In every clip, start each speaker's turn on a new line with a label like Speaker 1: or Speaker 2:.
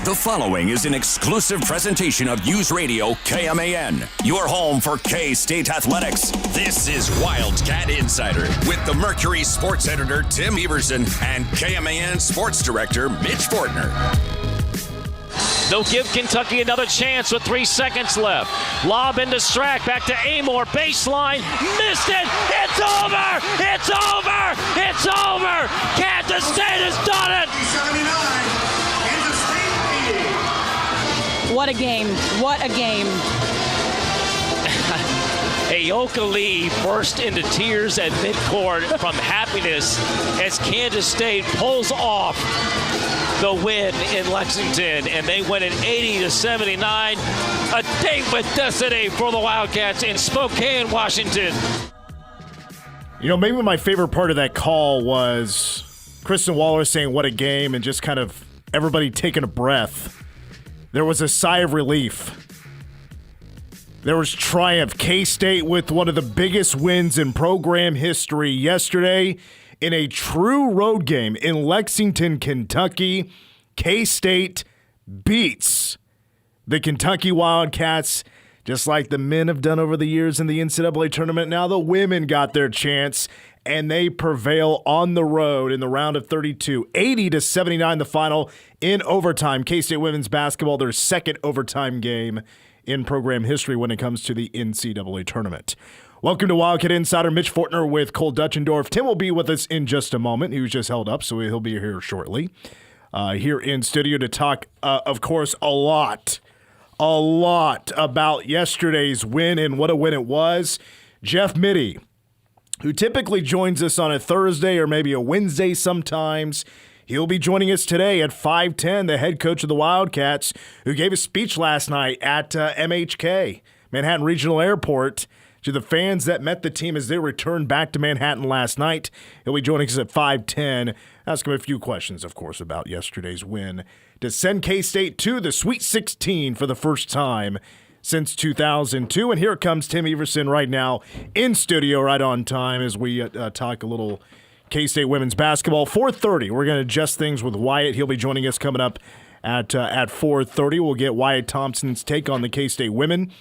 Speaker 1: The following is an exclusive presentation of News Radio KMAN, your home for K-State athletics. This is Wildcat Insider with the Mercury sports editor Tim Everson and KMAN sports director Mitch Fortner.
Speaker 2: They'll give Kentucky another chance with 3 seconds left. Lob into Strack, back to Amor, baseline, missed it! It's over! It's over! It's over! Kansas State has done it!
Speaker 3: 79, What a game. What a game.
Speaker 2: Ayoka Lee burst into tears at midcourt from happiness as Kansas State pulls off the win in Lexington, and they win it 80-79. A date with destiny for the Wildcats in Spokane, Washington.
Speaker 4: You know, maybe my favorite part of that call was Kristen Waller saying, "What a game," and just kind of everybody taking a breath. There was a sigh of relief. There was triumph. K-State with one of the biggest wins in program history yesterday in a true road game in Lexington, Kentucky. K-State beats the Kentucky Wildcats just like the men have done over the years in the NCAA tournament. Now the women got their chance, and they prevail on the road in the round of 32. 80-79 the final in overtime. K-State women's basketball, their second overtime game in program history when it comes to the NCAA tournament. Welcome to Wildcat Insider. Mitch Fortner with Cole Dutchendorf. Tim will be with us in just a moment. He was just held up, so he'll be here shortly. Here in studio to talk, of course, a lot about yesterday's win and what a win it was. Jeff Mittie, who typically joins us on a Thursday or maybe a Wednesday sometimes. He'll be joining us today at 5:10, the head coach of the Wildcats, who gave a speech last night at MHK, Manhattan Regional Airport, to the fans that met the team as they returned back to Manhattan last night. He'll be joining us at 5:10. Ask him a few questions, of course, about yesterday's win to send K-State to the Sweet 16 for the first time since 2002. And here comes Tim Everson right now in studio, right on time, as we talk a little K-State women's basketball. 4:30, we're going to adjust things with Wyatt. He'll be joining us coming up at 4:30. We'll get Wyatt Thompson's take on the K-State women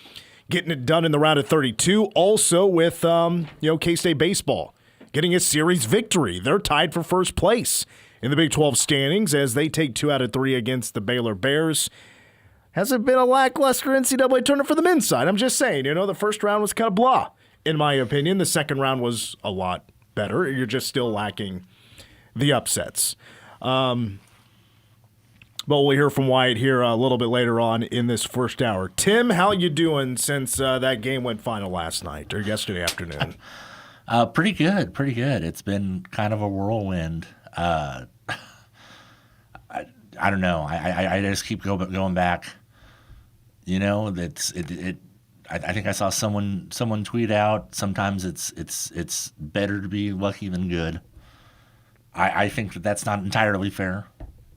Speaker 4: getting it done in the round of 32. Also with K-State baseball getting a series victory. They're tied for first place in the Big 12 standings as they take 2 out of 3 against the Baylor Bears. Hasn't been a lackluster NCAA tournament for the men's side. I'm just saying, the first round was kind of blah, in my opinion. The second round was a lot better. You're just still lacking the upsets. But we'll hear from Wyatt here a little bit later on in this first hour. Tim, how you doing since that game went final last night or yesterday afternoon?
Speaker 5: Pretty good. It's been kind of a whirlwind. I don't know. I just keep going back. I think I saw someone tweet out. Sometimes it's better to be lucky than good. I think that's not entirely fair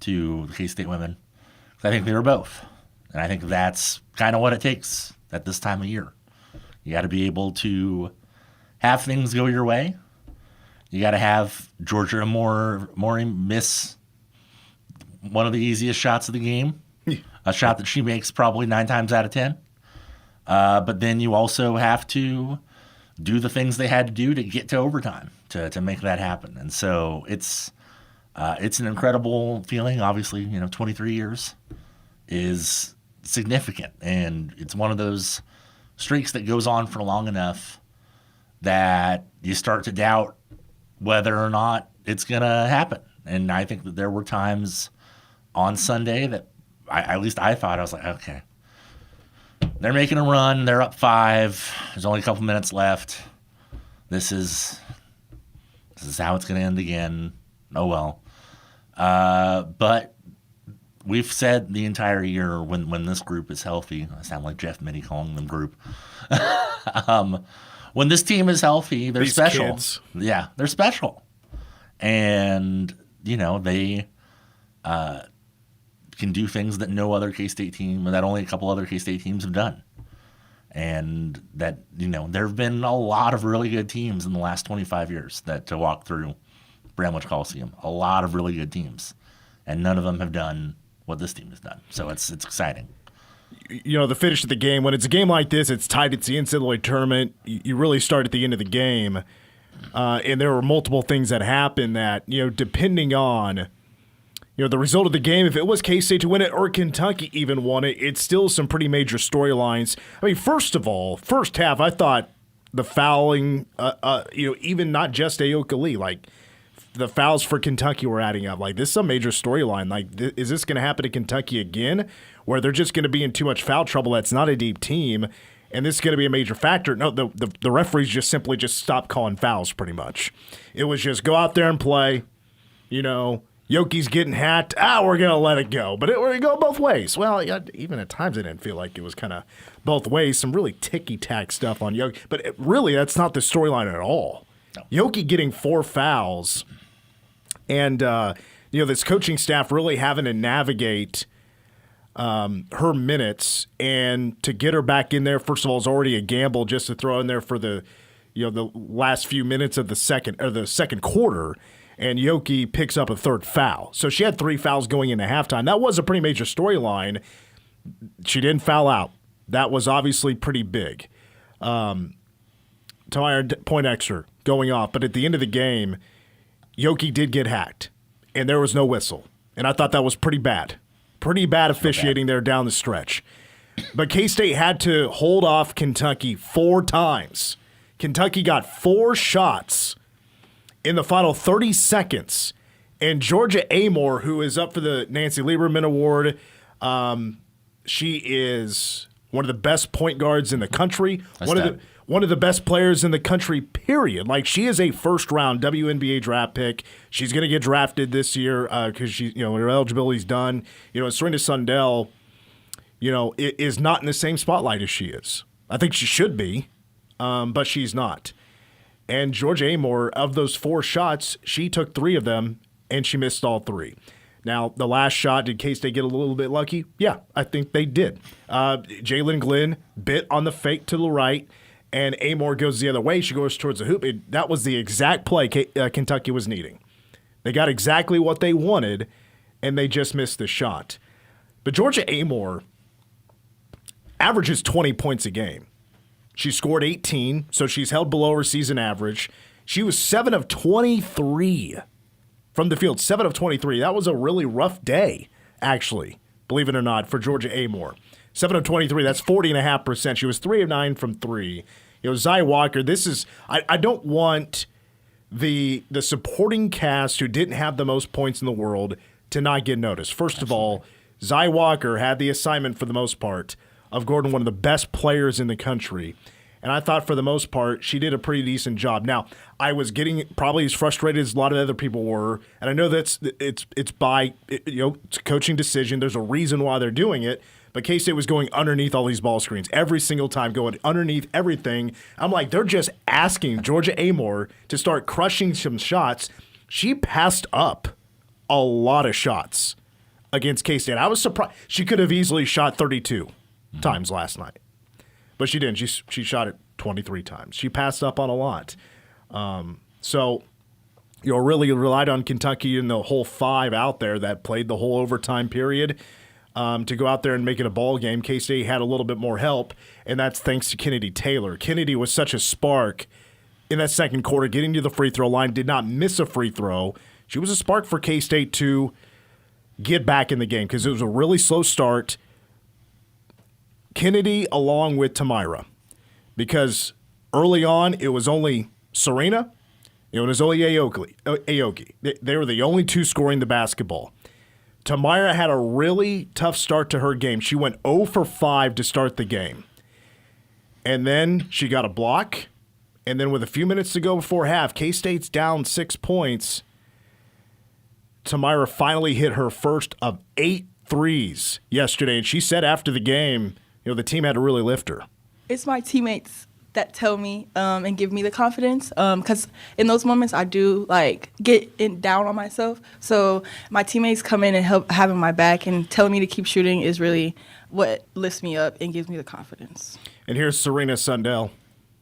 Speaker 5: to the K-State women. I think they were both. And I think that's kind of what it takes at this time of year. You got to be able to have things go your way. You got to have Georgia Maury miss one of the easiest shots of the game, a shot that she makes probably 9 times out of 10. But then you also have to do the things they had to do to get to overtime to make that happen. And so it's an incredible feeling. Obviously, 23 years is significant, and it's one of those streaks that goes on for long enough that you start to doubt whether or not it's going to happen. And I think that there were times on Sunday that at least I thought, I was like, okay, they're making a run. They're up 5. There's only a couple minutes left. This is how it's going to end again. Oh, well. But we've said the entire year when this group is healthy, I sound like Jeff Mittie calling them group. When this team is healthy, they're special.
Speaker 4: Kids.
Speaker 5: Yeah, they're special. And, they can do things that no other K-State team, or that only a couple other K-State teams have done. And that, there have been a lot of really good teams in the last 25 years to walk through Bramlage Coliseum. A lot of really good teams. And none of them have done what this team has done. So it's exciting.
Speaker 4: The finish of the game, when it's a game like this, it's tied. It's the NCAA tournament. You really start at the end of the game. And there were multiple things that happened that, depending on, the result of the game, if it was K-State to win it or Kentucky even won it, it's still some pretty major storylines. I mean, first of all, first half, I thought the fouling, even not just Aoka Lee, like the fouls for Kentucky were adding up. Like, this is a major storyline. Like, is this going to happen to Kentucky again, where they're just going to be in too much foul trouble? That's not a deep team, and this is going to be a major factor. No, the referees just simply stopped calling fouls pretty much. It was just go out there and play, Yoki's getting hacked. We're going to let it go. But we're going to go both ways. Well, even at times it didn't feel like it was kind of both ways. Some really ticky-tack stuff on Yoki. But really, that's not the storyline at all. No. Yoki getting 4 fouls and, this coaching staff really having to navigate her minutes. And to get her back in there, first of all, is already a gamble just to throw in there for the last few minutes of the second quarter. And Yoki picks up a 3rd foul. So she had 3 fouls going into halftime. That was a pretty major storyline. She didn't foul out. That was obviously pretty big. Tamara Poindexter going off. But at the end of the game, Yoki did get hacked, and there was no whistle. And I thought that was pretty bad. Pretty bad officiating there down the stretch. But K-State had to hold off Kentucky 4 times. Kentucky got 4 shots in the final 30 seconds. And Georgia Amore, who is up for the Nancy Lieberman Award, she is one of the best point guards in the country. One of the best players in the country, period. Like, she is a first-round WNBA draft pick. She's going to get drafted this year because her eligibility's done. Serena Sundell, is not in the same spotlight as she is. I think she should be, but she's not. And Georgia Amore, of those 4 shots, she took 3 of them, and she missed all 3. Now, the last shot, did K-State get a little bit lucky? Yeah, I think they did. Jalen Glenn bit on the fake to the right, and Amore goes the other way. She goes towards the hoop. That was the exact play Kentucky was needing. They got exactly what they wanted, and they just missed the shot. But Georgia Amore averages 20 points a game. She scored 18, so she's held below her season average. She was 7 of 23 from the field, 7 of 23. That was a really rough day, actually, believe it or not, for Georgia Amore. 7 of 23, that's 40.5%. She was 3 of 9 from 3. Zy Walker, this is – I don't want the supporting cast who didn't have the most points in the world to not get noticed. First of all, Zy Walker had the assignment for the most part of Gordon, one of the best players in the country. And I thought for the most part, she did a pretty decent job. Now, I was getting probably as frustrated as a lot of other people were. And I know it's by, it's a coaching decision. There's a reason why they're doing it. But K-State was going underneath all these ball screens every single time, going underneath everything. I'm like, they're just asking Georgia Amore to start crushing some shots. She passed up a lot of shots against K-State. I was surprised. She could have easily shot 32 times last night. But she didn't. She shot it 23 times. She passed up on a lot. So, really relied on Kentucky and the whole 5 out there that played the whole overtime period to go out there and make it a ball game. K-State had a little bit more help, and that's thanks to Kennedy Taylor. Kennedy was such a spark in that second quarter, getting to the free throw line, did not miss a free throw. She was a spark for K-State to get back in the game because it was a really slow start. Kennedy along with Tamira, because early on it was only Serena, it was only Aoki. They were the only 2 scoring the basketball. Tamira had a really tough start to her game. She went 0 for 5 to start the game. And then she got a block, and then with a few minutes to go before half, K-State's down 6 points. Tamira finally hit her first of 8 threes yesterday, and she said after the game, the team had to really lift her.
Speaker 6: It's my teammates that tell me and give me the confidence because in those moments I do get down on myself. So my teammates come in and help having my back and telling me to keep shooting is really what lifts me up and gives me the confidence.
Speaker 4: And here's Serena Sundell.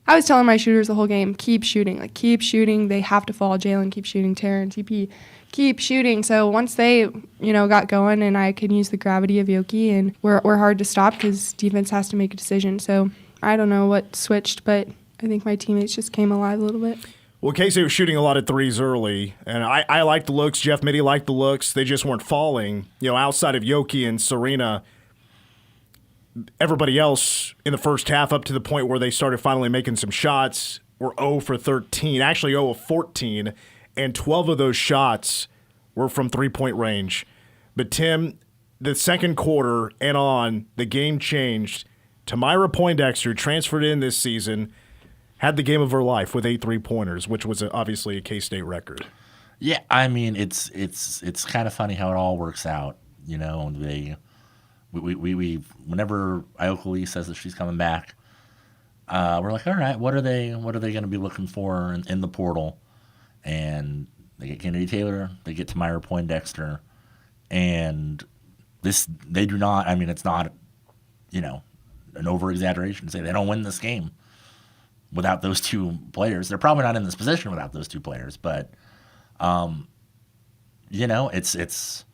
Speaker 7: I was telling my shooters the whole game, keep shooting. Like, keep shooting. They have to fall. Jalen, keep shooting. Taryn, TP, keep shooting. So once they, got going and I could use the gravity of Yoki, and we're hard to stop because defense has to make a decision. So I don't know what switched, but I think my teammates just came alive a little bit.
Speaker 4: Well, Casey was shooting a lot of threes early, and I liked the looks. Jeff Mittie liked the looks. They just weren't falling. Outside of Yoki and Serena, everybody else in the first half up to the point where they started finally making some shots were 0 for 13, actually 0 of 14, and 12 of those shots were from three-point range. But, Tim, the second quarter and on, the game changed. Tamira Poindexter, transferred in this season, had the game of her life with 8 three-pointers, which was obviously a K-State record.
Speaker 5: Yeah, I mean, it's kind of funny how it all works out. We whenever Ioka says that she's coming back, we're like, all right, what are they going to be looking for in the portal? And they get Kennedy Taylor, they get Tamira Poindexter, and they do not. I mean, it's not, an over-exaggeration to say they don't win this game without those two players. They're probably not in this position without those two players, but it's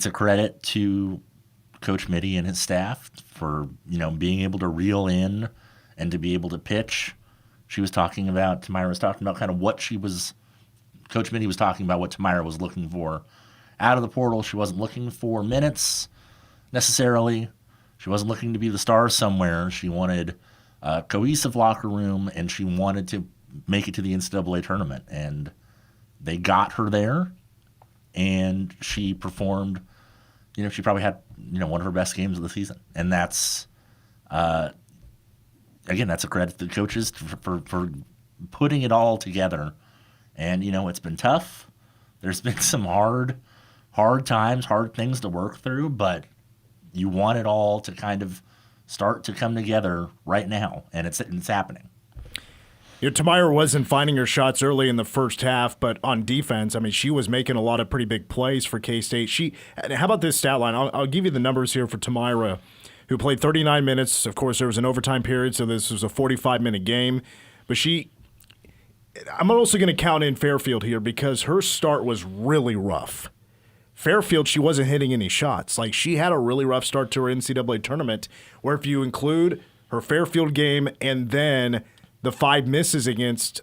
Speaker 5: a credit to Coach Mittie and his staff for being able to reel in and to be able to pitch. Tamira was talking about kind of what Coach Mittie was talking about what Tamira was looking for out of the portal. She wasn't looking for minutes necessarily. She wasn't looking to be the star somewhere. She wanted a cohesive locker room, and she wanted to make it to the NCAA tournament. And they got her there, and she performed. She probably had one of her best games of the season, and that's again, that's a credit to the coaches for putting it all together. And it's been tough. There's been some hard times, hard things to work through, but you want it all to kind of start to come together right now, and it's happening.
Speaker 4: Tamira wasn't finding her shots early in the first half, but on defense, I mean, she was making a lot of pretty big plays for K-State. How about this stat line? I'll give you the numbers here for Tamira, who played 39 minutes. Of course, there was an overtime period, so this was a 45-minute game. But I'm also going to count in Fairfield here because her start was really rough. Fairfield, she wasn't hitting any shots. Like, she had a really rough start to her NCAA tournament, where if you include her Fairfield game and then the 5 misses against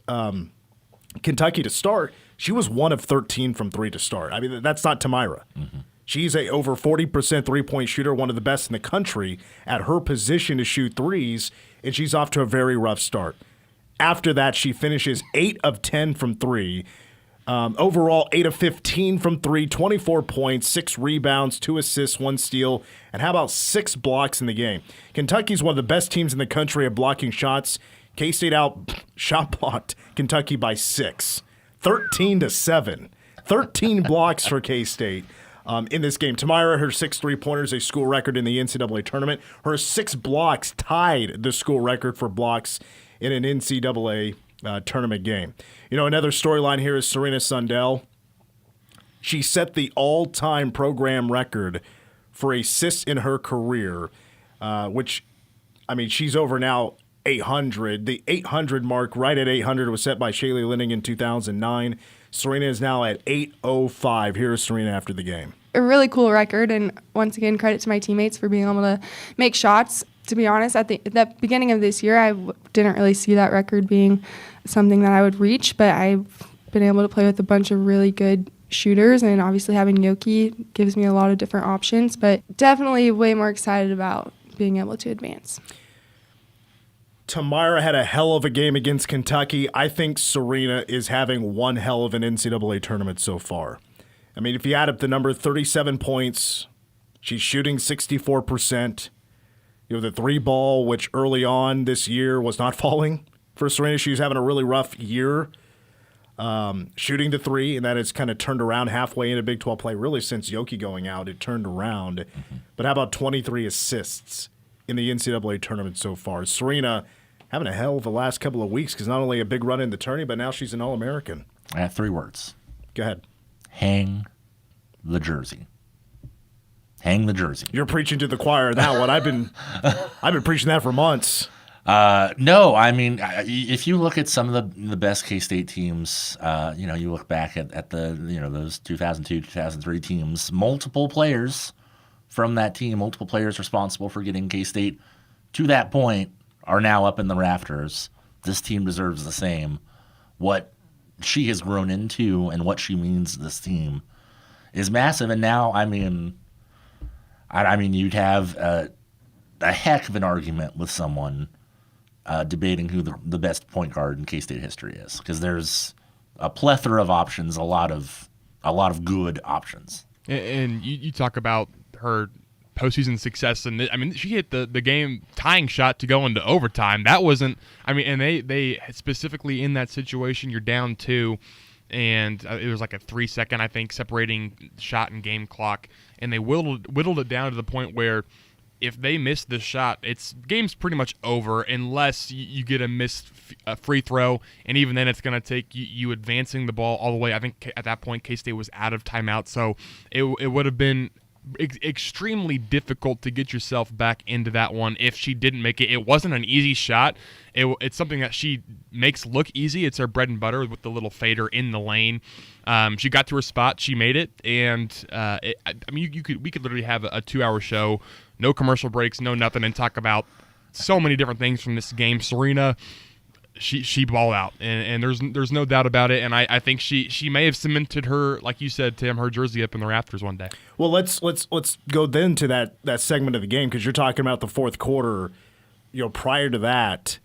Speaker 4: Kentucky to start, she was 1 of 13 from 3 to start. I mean, that's not Tamira. Mm-hmm. She's a over 40% three-point shooter, one of the best in the country at her position to shoot threes, and she's off to a very rough start. After that, she finishes 8 of 10 from 3. Overall, 8 of 15 from 3, 24 points, 6 rebounds, 2 assists, 1 steal, and how about 6 blocks in the game? Kentucky's one of the best teams in the country at blocking shots. K-State shot blocked Kentucky by 6, 13-7. 13 blocks for K-State in this game. Tamira, her 6 3-pointers, a school record in the NCAA tournament. Her 6 blocks tied the school record for blocks in an NCAA tournament game. Another storyline here is Serena Sundell. She set the all-time program record for assists in her career, which, I mean, she's over now 800. The 800 mark, right at 800, was set by Shaylee Linning in 2009. Serena is now at 805. Here's Serena after the game.
Speaker 7: A really cool record, and once again, credit to my teammates for being able to make shots. To be honest, at the beginning of this year, I didn't really see that record being something that I would reach, but I've been able to play with a bunch of really good shooters, and obviously having Yoki gives me a lot of different options, but definitely way more excited about being able to advance.
Speaker 4: Tamira had a hell of a game against Kentucky. I think Serena is having one hell of an NCAA tournament so far. I mean, if you add up the number, 37 points, she's shooting 64%. The 3-ball, which early on this year was not falling for Serena. She was having a really rough year shooting the 3, and that has kind of turned around halfway into Big 12 play. Really, since Yoki going out, it turned around. Mm-hmm. But how about 23 assists in the NCAA tournament so far? Serena having a hell of the last couple of weeks because not only a big run in the tourney, but now she's an All-American.
Speaker 5: I have 3 words.
Speaker 4: Go ahead.
Speaker 5: Hang the jersey. Hang the jersey.
Speaker 4: You're preaching to the choir on that one. I've been preaching that for months.
Speaker 5: No, I mean, if you look at some of the best K-State teams, you look back at the those 2002, 2003 teams, multiple players from that team, multiple players responsible for getting K-State to that point are now up in the rafters. This team deserves the same. What she has grown into and what she means to this team is massive. And now, I mean, you'd have a heck of an argument with someone debating who the best point guard in K-State history is, because there's a plethora of options, a lot of good options. And
Speaker 8: you talk about her postseason success, and she hit the game tying shot to go into overtime. That wasn't, and they specifically in that situation, you're down 2, and it was like a 3-second, I think, separating shot and game clock, and they whittled it down to the point where if they miss this shot, game's pretty much over unless you get a missed free throw, and even then it's going to take you advancing the ball all the way. I think at that point K-State was out of timeout, so it would have been extremely difficult to get yourself back into that one if she didn't make it. It wasn't an easy shot. It's something that she makes look easy. It's her bread and butter with the little fader in the lane. She got to her spot. She made it, and we could literally have a 2-hour show, no commercial breaks, no nothing, and talk about so many different things from this game. Serena, she balled out, and there's no doubt about it. And I think she may have cemented her, like you said, Tim, her jersey up in the rafters one day.
Speaker 4: Well, let's go then to that segment of the game, because you're talking about the fourth quarter. Prior to that,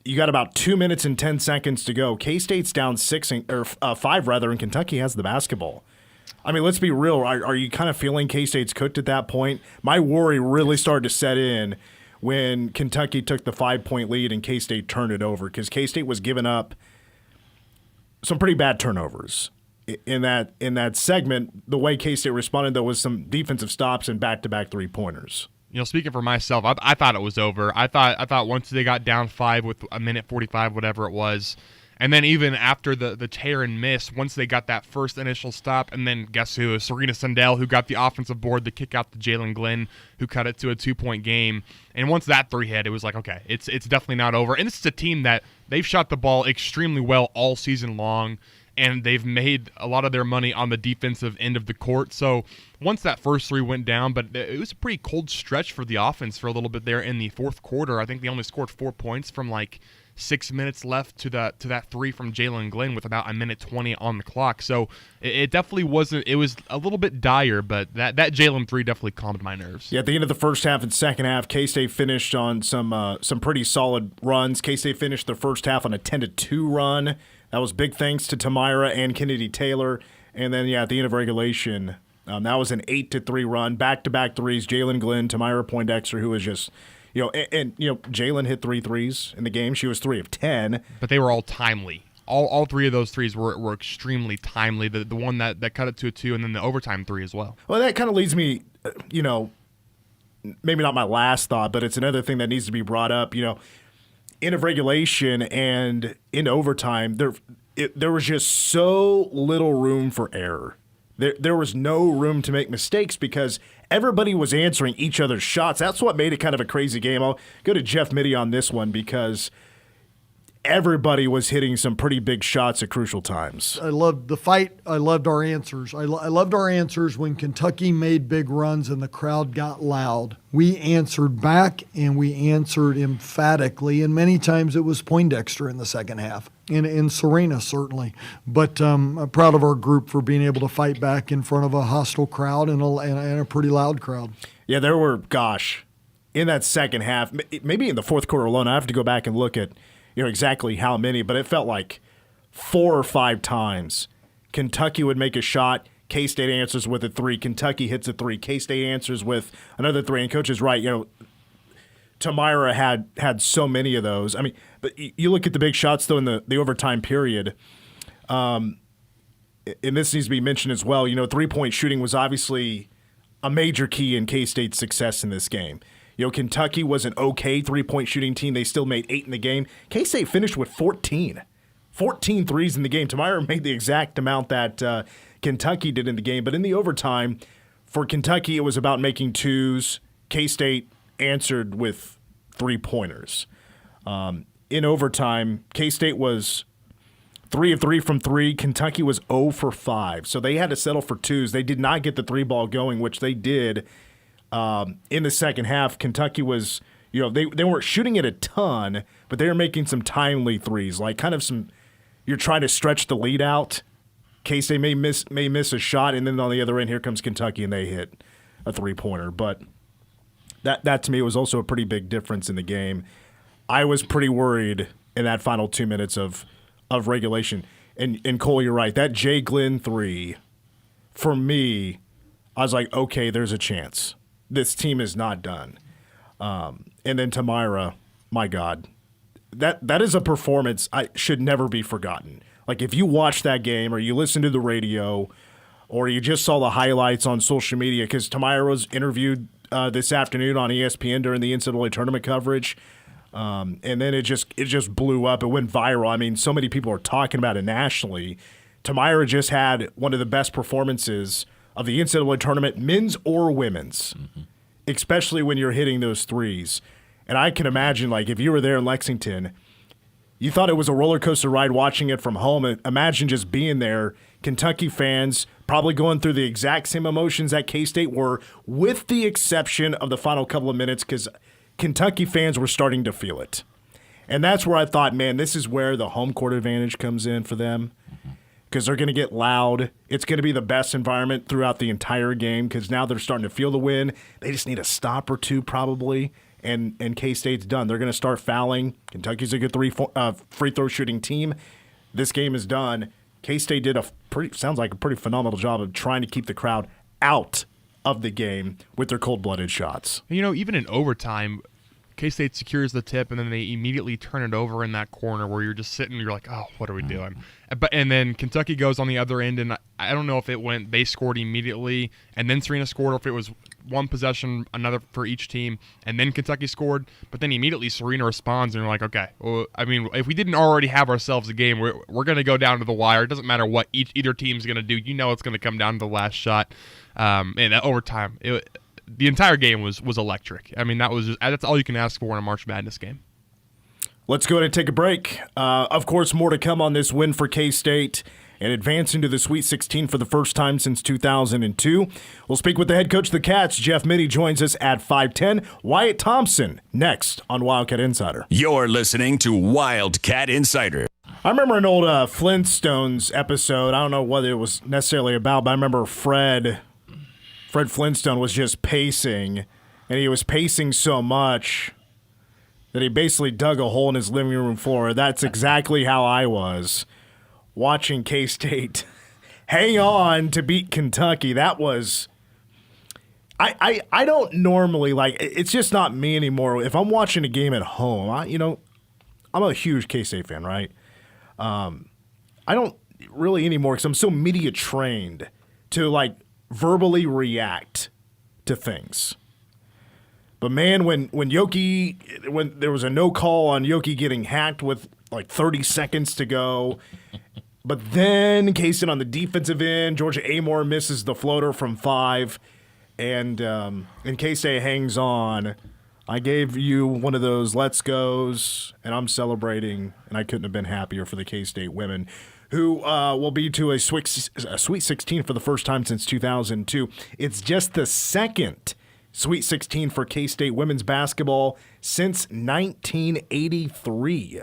Speaker 4: you got about 2 minutes and 10 seconds to go. K-State's down 5 rather, and Kentucky has the basketball. Let's be real. Are you kind of feeling K-State's cooked at that point? My worry really started to set in when Kentucky took the 5-point lead and K-State turned it over, because K-State was giving up some pretty bad turnovers. In that segment, the way K-State responded, though, was some defensive stops and back-to-back 3-pointers.
Speaker 8: Speaking for myself, I thought it was over. I thought once they got down 5 with a minute 45, whatever it was, and then even after the tear and miss, once they got that first initial stop, and then guess who? Serena Sundell, who got the offensive board to kick out to Jalen Glenn, who cut it to a 2-point game. And once that 3 hit, it was like, okay, it's definitely not over. And this is a team that they've shot the ball extremely well all season long, and they've made a lot of their money on the defensive end of the court. So once that first 3 went down, but it was a pretty cold stretch for the offense for a little bit there in the fourth quarter. I think they only scored 4 points from 6 minutes left to that 3 from Jalen Glenn with about a minute 20 on the clock. So it definitely wasn't. It was a little bit dire, but that Jalen 3 definitely calmed my nerves.
Speaker 4: Yeah, at the end of the first half and second half, K-State finished on some pretty solid runs. K-State finished the first half on a 10-2 run. That was big thanks to Tamira and Kennedy Taylor. And then, at the end of regulation, that was an 8-3 run, back-to-back threes. Jalen Glenn, Tamira Poindexter, who was just, Jalen hit 3 threes in the game. She was 3 of 10.
Speaker 8: But they were all timely. All 3 of those threes were extremely timely. The one that cut it to a 2, and then the overtime 3 as well.
Speaker 4: Well, that kind of leads me, maybe not my last thought, but it's another thing that needs to be brought up. End of regulation and in overtime, there was just so little room for error. There was no room to make mistakes because everybody was answering each other's shots. That's what made it kind of a crazy game. I'll go to Jeff Mittie on this one because everybody was hitting some pretty big shots at crucial times.
Speaker 9: I loved the fight. I loved our answers. I loved our answers when Kentucky made big runs and the crowd got loud. We answered back, and we answered emphatically, and many times it was Poindexter in the second half, and Serena certainly. But I'm proud of our group for being able to fight back in front of a hostile crowd and a pretty loud crowd.
Speaker 4: Yeah, there were, in that second half, maybe in the fourth quarter alone, I have to go back and look at exactly how many, but it felt like 4 or 5 times Kentucky would make a shot, K-State answers with a 3, Kentucky hits a 3, K-State answers with another 3, and Coach is right, Tamira had so many of those. But you look at the big shots, though, in the overtime period, and this needs to be mentioned as well, 3-point shooting was obviously a major key in K-State's success in this game. Kentucky was an okay 3-point shooting team. They still made 8 in the game. K-State finished with 14 threes in the game. Tamira made the exact amount that Kentucky did in the game. But in the overtime, for Kentucky, it was about making 2s. K-State answered with 3-pointers. In overtime, K-State was 3 of 3 from 3. Kentucky was 0 for 5. So they had to settle for twos. They did not get the 3-ball going, which they did in the second half. Kentucky was, they weren't shooting it a ton, but they were making some timely threes, like kind of some, you're trying to stretch the lead out. K-State may miss a shot, and then on the other end, here comes Kentucky, and they hit a 3-pointer. But that to me was also a pretty big difference in the game. I was pretty worried in that final 2 minutes of regulation. And Cole, you're right. That Jay Glenn 3, for me, I was like, okay, there's a chance. This team is not done. And then Tamira, my God, that is a performance I should never be forgotten. Like, if you watch that game or you listen to the radio or you just saw the highlights on social media, because Tamira was interviewed this afternoon on ESPN during the NCAA tournament coverage, and then it just blew up. It went viral. I mean, so many people are talking about it nationally. Tamira just had one of the best performances of the NCAA tournament, men's or women's, especially when you're hitting those threes. And I can imagine, like, if you were there in Lexington, you thought it was a roller coaster ride watching it from home. And imagine just being there, Kentucky fans probably going through the exact same emotions that K-State were, with the exception of the final couple of minutes, because Kentucky fans were starting to feel it. And that's where I thought, man, this is where the home court advantage comes in for them, because they're going to get loud. It's going to be the best environment throughout the entire game, because now they're starting to feel the win. They just need a stop or two probably, and K-State's done. They're going to start fouling. Kentucky's a good free throw shooting team. This game is done. K-State did sounds like a pretty phenomenal job of trying to keep the crowd out of the game with their cold-blooded shots.
Speaker 8: Even in overtime, K-State secures the tip, and then they immediately turn it over in that corner where you're just sitting, you're like, oh, what are we doing? And then Kentucky goes on the other end, and I don't know if it went, they scored immediately, and then Serena scored, or if it was one possession, another for each team, and then Kentucky scored, but then immediately Serena responds, and you're like, okay, well, I mean, if we didn't already have ourselves a game, we're going to go down to the wire. It doesn't matter what either team's going to do. It's going to come down to the last shot. And that overtime, the entire game was electric. I mean, that's all you can ask for in a March Madness game.
Speaker 4: Let's go ahead and take a break. Of course, more to come on this win for K-State and advance into the Sweet 16 for the first time since 2002. We'll speak with the head coach of the Cats. Jeff Mittie joins us at 5:10. Wyatt Thompson next on Wildcat Insider.
Speaker 1: You're listening to Wildcat Insider.
Speaker 4: I remember an old Flintstones episode. I don't know what it was necessarily about, but I remember Fred Flintstone was just pacing, and he was pacing so much that he basically dug a hole in his living room floor. That's exactly how I was watching K-State hang on to beat Kentucky. That was I don't normally, like, it's just not me anymore. If I'm watching a game at home, I'm a huge K-State fan, right? I don't really anymore, because I'm so media trained to, like, verbally react to things. But man, when there was a no call on Yoki getting hacked with like 30 seconds to go, but then K-State on the defensive end, Georgia Amore misses the floater from 5, and K-State hangs on. I gave you one of those let's goes, and I'm celebrating, and I couldn't have been happier for the K-State women, who will be to a Sweet 16 for the first time since 2002. It's just the second Sweet 16 for K-State women's basketball since 1983.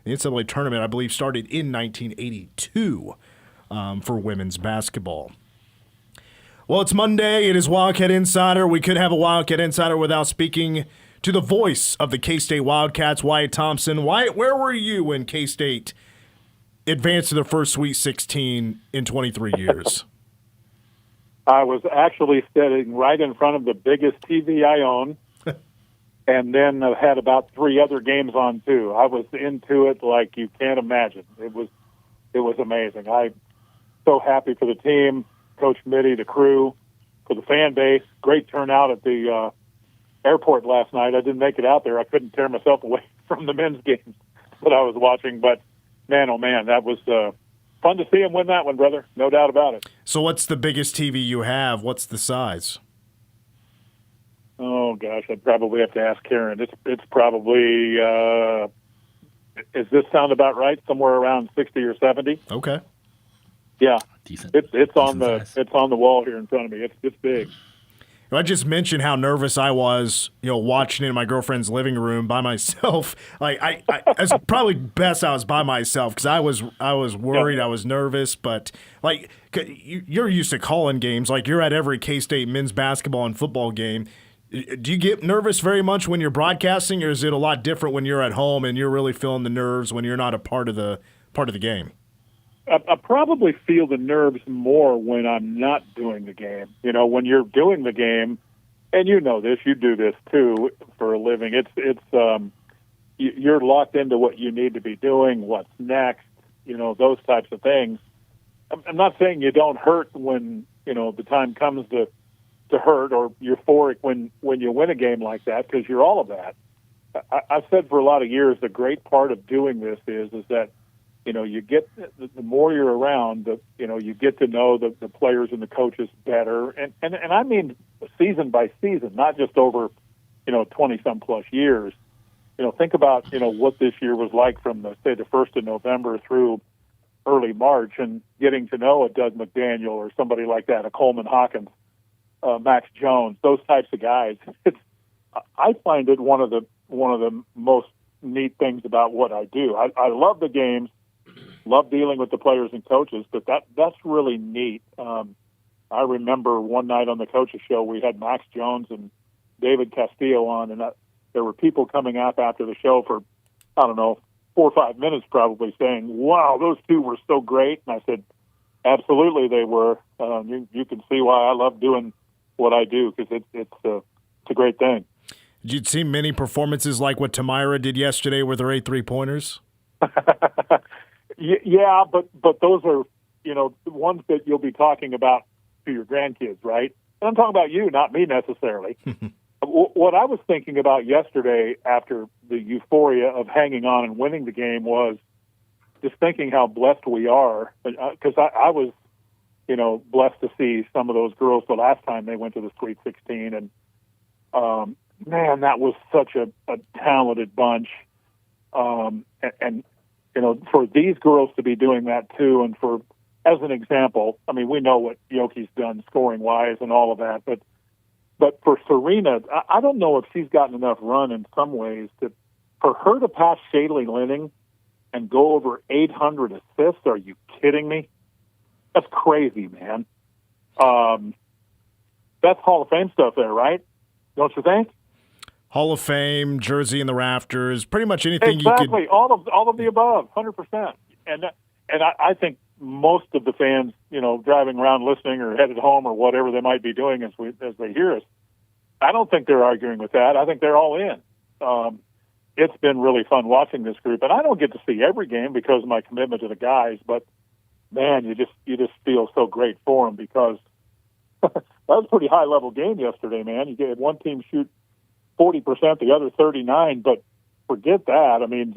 Speaker 4: The NCAA tournament, I believe, started in 1982 for women's basketball. Well, it's Monday. It is Wildcat Insider. We could have a Wildcat Insider without speaking to the voice of the K-State Wildcats, Wyatt Thompson. Wyatt, where were you when K-State advanced to their first Sweet 16 in 23 years?
Speaker 10: I was actually sitting right in front of the biggest TV I own, and then I had about 3 other games on too. I was into it like you can't imagine. It was amazing. I'm so happy for the team, Coach Mittie, the crew, for the fan base. Great turnout at the airport last night. I didn't make it out there. I couldn't tear myself away from the men's games that I was watching, but man, oh man, that was fun to see him win that one, brother. No doubt about it.
Speaker 4: So what's the biggest TV you have? What's the size?
Speaker 10: Oh, Oh gosh, I'd probably have to ask Karen. It's probably. Does this sound about right? Somewhere around 60 or 70.
Speaker 4: Okay.
Speaker 10: Yeah,
Speaker 5: Decent.
Speaker 10: It's on
Speaker 5: size.
Speaker 10: the wall here in front of me. It's big.
Speaker 4: I just mentioned how nervous I was, watching it in my girlfriend's living room by myself. Like it's probably best I was by myself because I was worried, I was nervous. But like you're used to calling games, like you're at every K-State men's basketball and football game. Do you get nervous very much when you're broadcasting, or is it a lot different when you're at home and you're really feeling the nerves when you're not a part of the game?
Speaker 10: I probably feel the nerves more when I'm not doing the game. When you're doing the game, and you know this, you do this too for a living. You're locked into what you need to be doing, what's next, those types of things. I'm not saying you don't hurt when the time comes to hurt, or euphoric when you win a game like that, because you're all of that. I've said for a lot of years the great part of doing this is that you get the more you're around, you get to know the players and the coaches better, and I mean season by season, not just over 20 some plus years. Think about what this year was like from the 1st of November through early March, and getting to know a Doug McDaniel or somebody like that, a Coleman Hawkins, Max Jones, those types of guys. I find it one of the most neat things about what I do. I love the games, love dealing with the players and coaches, but that's really neat. I remember one night on the coaches show we had Max Jones and David Castillo on, and there were people coming up after the show for 4 or 5 minutes probably saying, "Wow, those two were so great." And I said, "Absolutely, they were. You can see why I love doing what I do, because it's a great thing."
Speaker 4: Did you see many performances like what Tamira did yesterday with her 8 3-pointers?
Speaker 10: Yeah, but those are the ones that you'll be talking about to your grandkids, right? And I'm talking about you, not me necessarily. What I was thinking about yesterday after the euphoria of hanging on and winning the game was just thinking how blessed we are, because I was blessed to see some of those girls the last time they went to the Sweet 16, and man, that was such a talented bunch, and for these girls to be doing that too, and as an example, I mean, we know what Yoki's done scoring wise and all of that, but for Serena, I don't know if she's gotten enough run in some ways for her to pass Shaylee Linning and go over 800 assists. Are you kidding me? That's crazy, man. That's Hall of Fame stuff there, right? Don't you think?
Speaker 4: Hall of Fame, jersey in the rafters, pretty much anything
Speaker 10: exactly.
Speaker 4: you could.
Speaker 10: All of the above, 100%. And I think most of the fans, driving around listening or headed home or whatever they might be doing as they hear us, I don't think they're arguing with that. I think they're all in. It's been really fun watching this group, and I don't get to see every game because of my commitment to the guys. But man, you just feel so great for them, because that was a pretty high level game yesterday, man. You had one team shoot 40%, the other 39%, but forget that. I mean,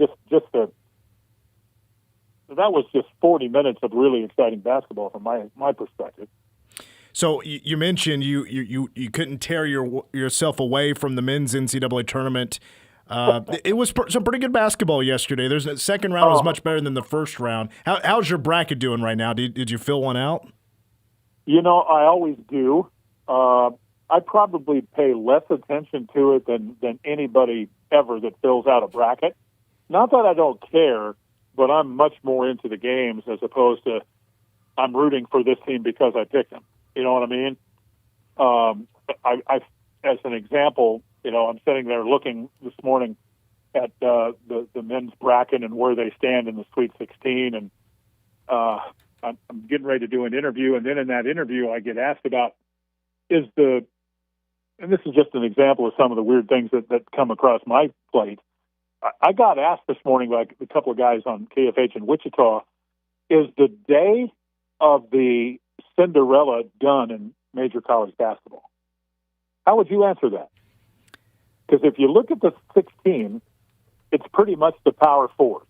Speaker 10: that was just 40 minutes of really exciting basketball from my perspective.
Speaker 4: So you mentioned you couldn't tear yourself away from the men's NCAA tournament. It was some pretty good basketball yesterday. The second round was much better than the first round. How's your bracket doing right now? Did you fill one out?
Speaker 10: I always do. I probably pay less attention to it than anybody ever that fills out a bracket. Not that I don't care, but I'm much more into the games as opposed to I'm rooting for this team because I picked them. You know what I mean? I as an example, I'm sitting there looking this morning at the men's bracket and where they stand in the Sweet 16, and I'm getting ready to do an interview, and then in that interview I get asked about and this is just an example of some of the weird things that come across my plate. I got asked this morning by a couple of guys on KFH in Wichita, is the day of the Cinderella done in major college basketball? How would you answer that? Because if you look at the 16, it's pretty much the Power Four.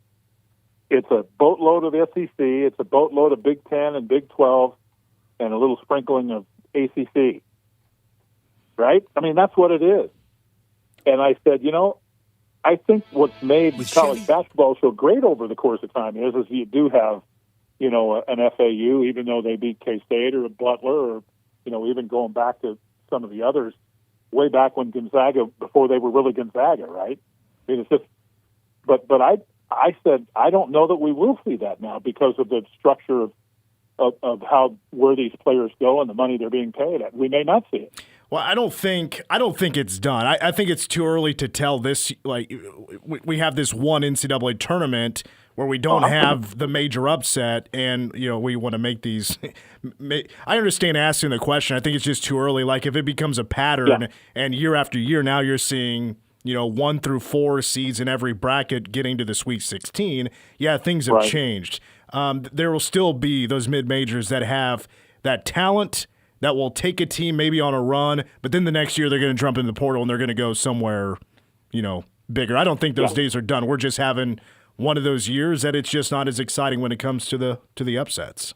Speaker 10: It's a boatload of SEC, it's a boatload of Big Ten and Big 12, and a little sprinkling of ACC. Right? I mean, that's what it is. And I said, I think what's made college basketball so great over the course of time is you do have, an FAU, even though they beat K-State or Butler or, even going back to some of the others, way back when Gonzaga, before they were really Gonzaga, right? I mean, it's just, but I said, I don't know that we will see that now because of the structure of where these players go and the money they're being paid at. We may not see it.
Speaker 4: Well, I don't think it's done. I think it's too early to tell this. Like, we have this one NCAA tournament where we don't have the major upset, and we want to make these. I understand asking the question. I think it's just too early. Like, if it becomes a pattern, and year after year, now you're seeing 1 through 4 seeds in every bracket getting to the Sweet 16. Yeah, things have changed. There will still be those mid majors that have that talent that will take a team maybe on a run, but then the next year they're going to jump in the portal and they're going to go somewhere, bigger. I don't think those days are done. We're just having one of those years that it's just not as exciting when it comes to the upsets.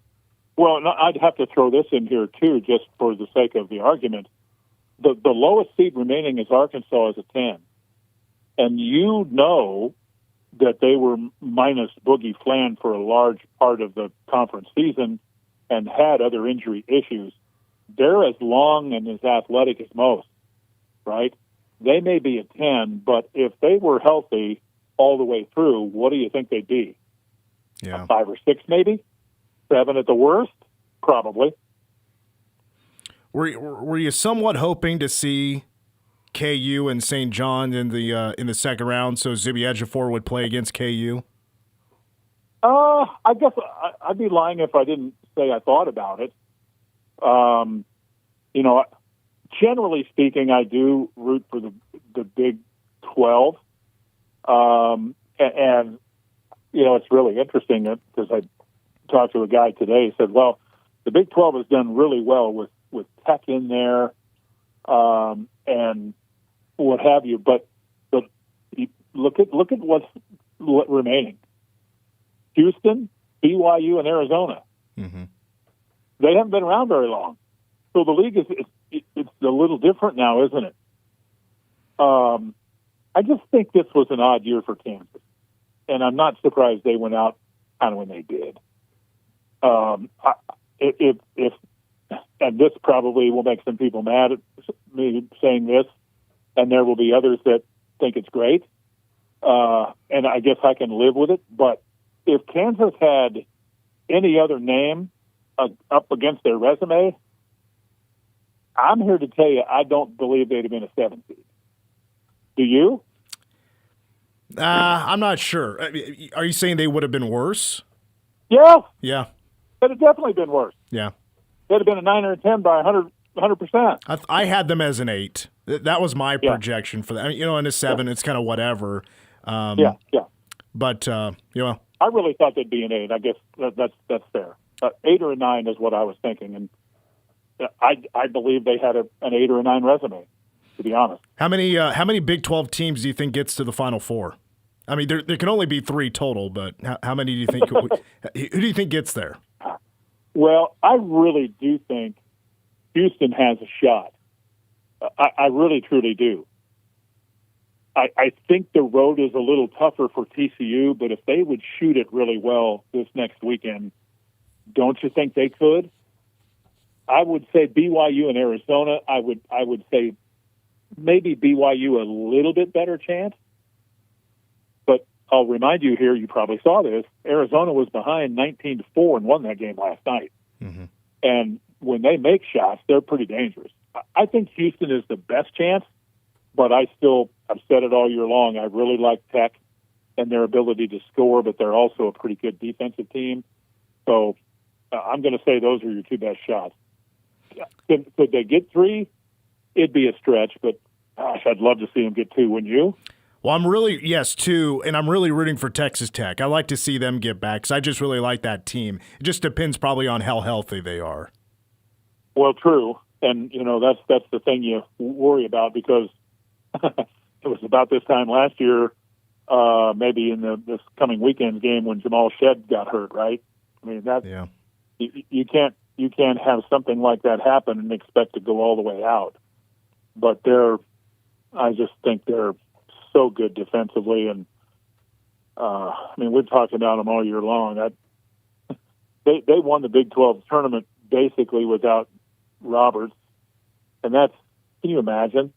Speaker 10: Well, no, I'd have to throw this in here too, just for the sake of the argument. The lowest seed remaining is Arkansas as a 10, and that they were minus Boogie Flan for a large part of the conference season and had other injury issues. They're as long and as athletic as most, right? They may be a 10, but if they were healthy all the way through, what do you think they'd be?
Speaker 4: Yeah.
Speaker 10: 5 or 6 maybe? 7 at the worst? Probably.
Speaker 4: Were you somewhat hoping to see KU and St. John in the second round so Zibi Ejiofor would play against KU?
Speaker 10: I guess I'd be lying if I didn't say I thought about it. Generally speaking, I do root for the Big 12. And it's really interesting because I talked to a guy today. He said, well, the Big 12 has done really well with Tech in there, and what have you. But look at what's remaining. Houston, BYU, and Arizona.
Speaker 4: Mm-hmm.
Speaker 10: They haven't been around very long. So the league it's a little different now, isn't it? I just think this was an odd year for Kansas. And I'm not surprised they went out kind of when they did. If and this probably will make some people mad at me saying this, and there will be others that think it's great. And I guess I can live with it. But if Kansas had any other name up against their resume, I'm here to tell you I don't believe they'd have been a 7 seed. Do you?
Speaker 4: I'm not sure. Are you saying they would have been worse?
Speaker 10: Yeah.
Speaker 4: Yeah.
Speaker 10: It'd have definitely been worse.
Speaker 4: Yeah.
Speaker 10: They'd have been a 9 or a 10 by 100%.
Speaker 4: I had them as an 8. That was my projection for that. I mean, and a 7, it's kind of whatever.
Speaker 10: Yeah.
Speaker 4: But,
Speaker 10: I really thought they'd be an 8. I guess that's fair. 8 or a 9 is what I was thinking. And I believe they had an 8 or a 9 resume, to be honest.
Speaker 4: How many Big 12 teams do you think gets to the Final Four? I mean, there can only be 3 total, but how many do you think? Who do you think gets there?
Speaker 10: Well, I really do think Houston has a shot. I really, truly do. I think the road is a little tougher for TCU, but if they would shoot it really well this next weekend, don't you think they could? I would say BYU and Arizona. I would say maybe BYU a little bit better chance. But I'll remind you here, you probably saw this, Arizona was behind 19-4 and won that game last night.
Speaker 4: Mm-hmm.
Speaker 10: And when they make shots, they're pretty dangerous. I think Houston is the best chance, but I've said it all year long, I really like Tech and their ability to score, but they're also a pretty good defensive team. So I'm going to say those are your 2 best shots. Could they get 3? It'd be a stretch, but gosh, I'd love to see them get 2, wouldn't you?
Speaker 4: Well, 2, and I'm really rooting for Texas Tech. I like to see them get back because I just really like that team. It just depends probably on how healthy they are.
Speaker 10: Well, true, and that's the thing you worry about because it was about this time last year, maybe in this coming weekend game when Jamal Shed got hurt, right? I mean you can't have something like that happen and expect to go all the way out. But they're I just think they're so good defensively, and we've talked about them all year long. They won the Big 12 tournament basically without Roberts, and can you imagine?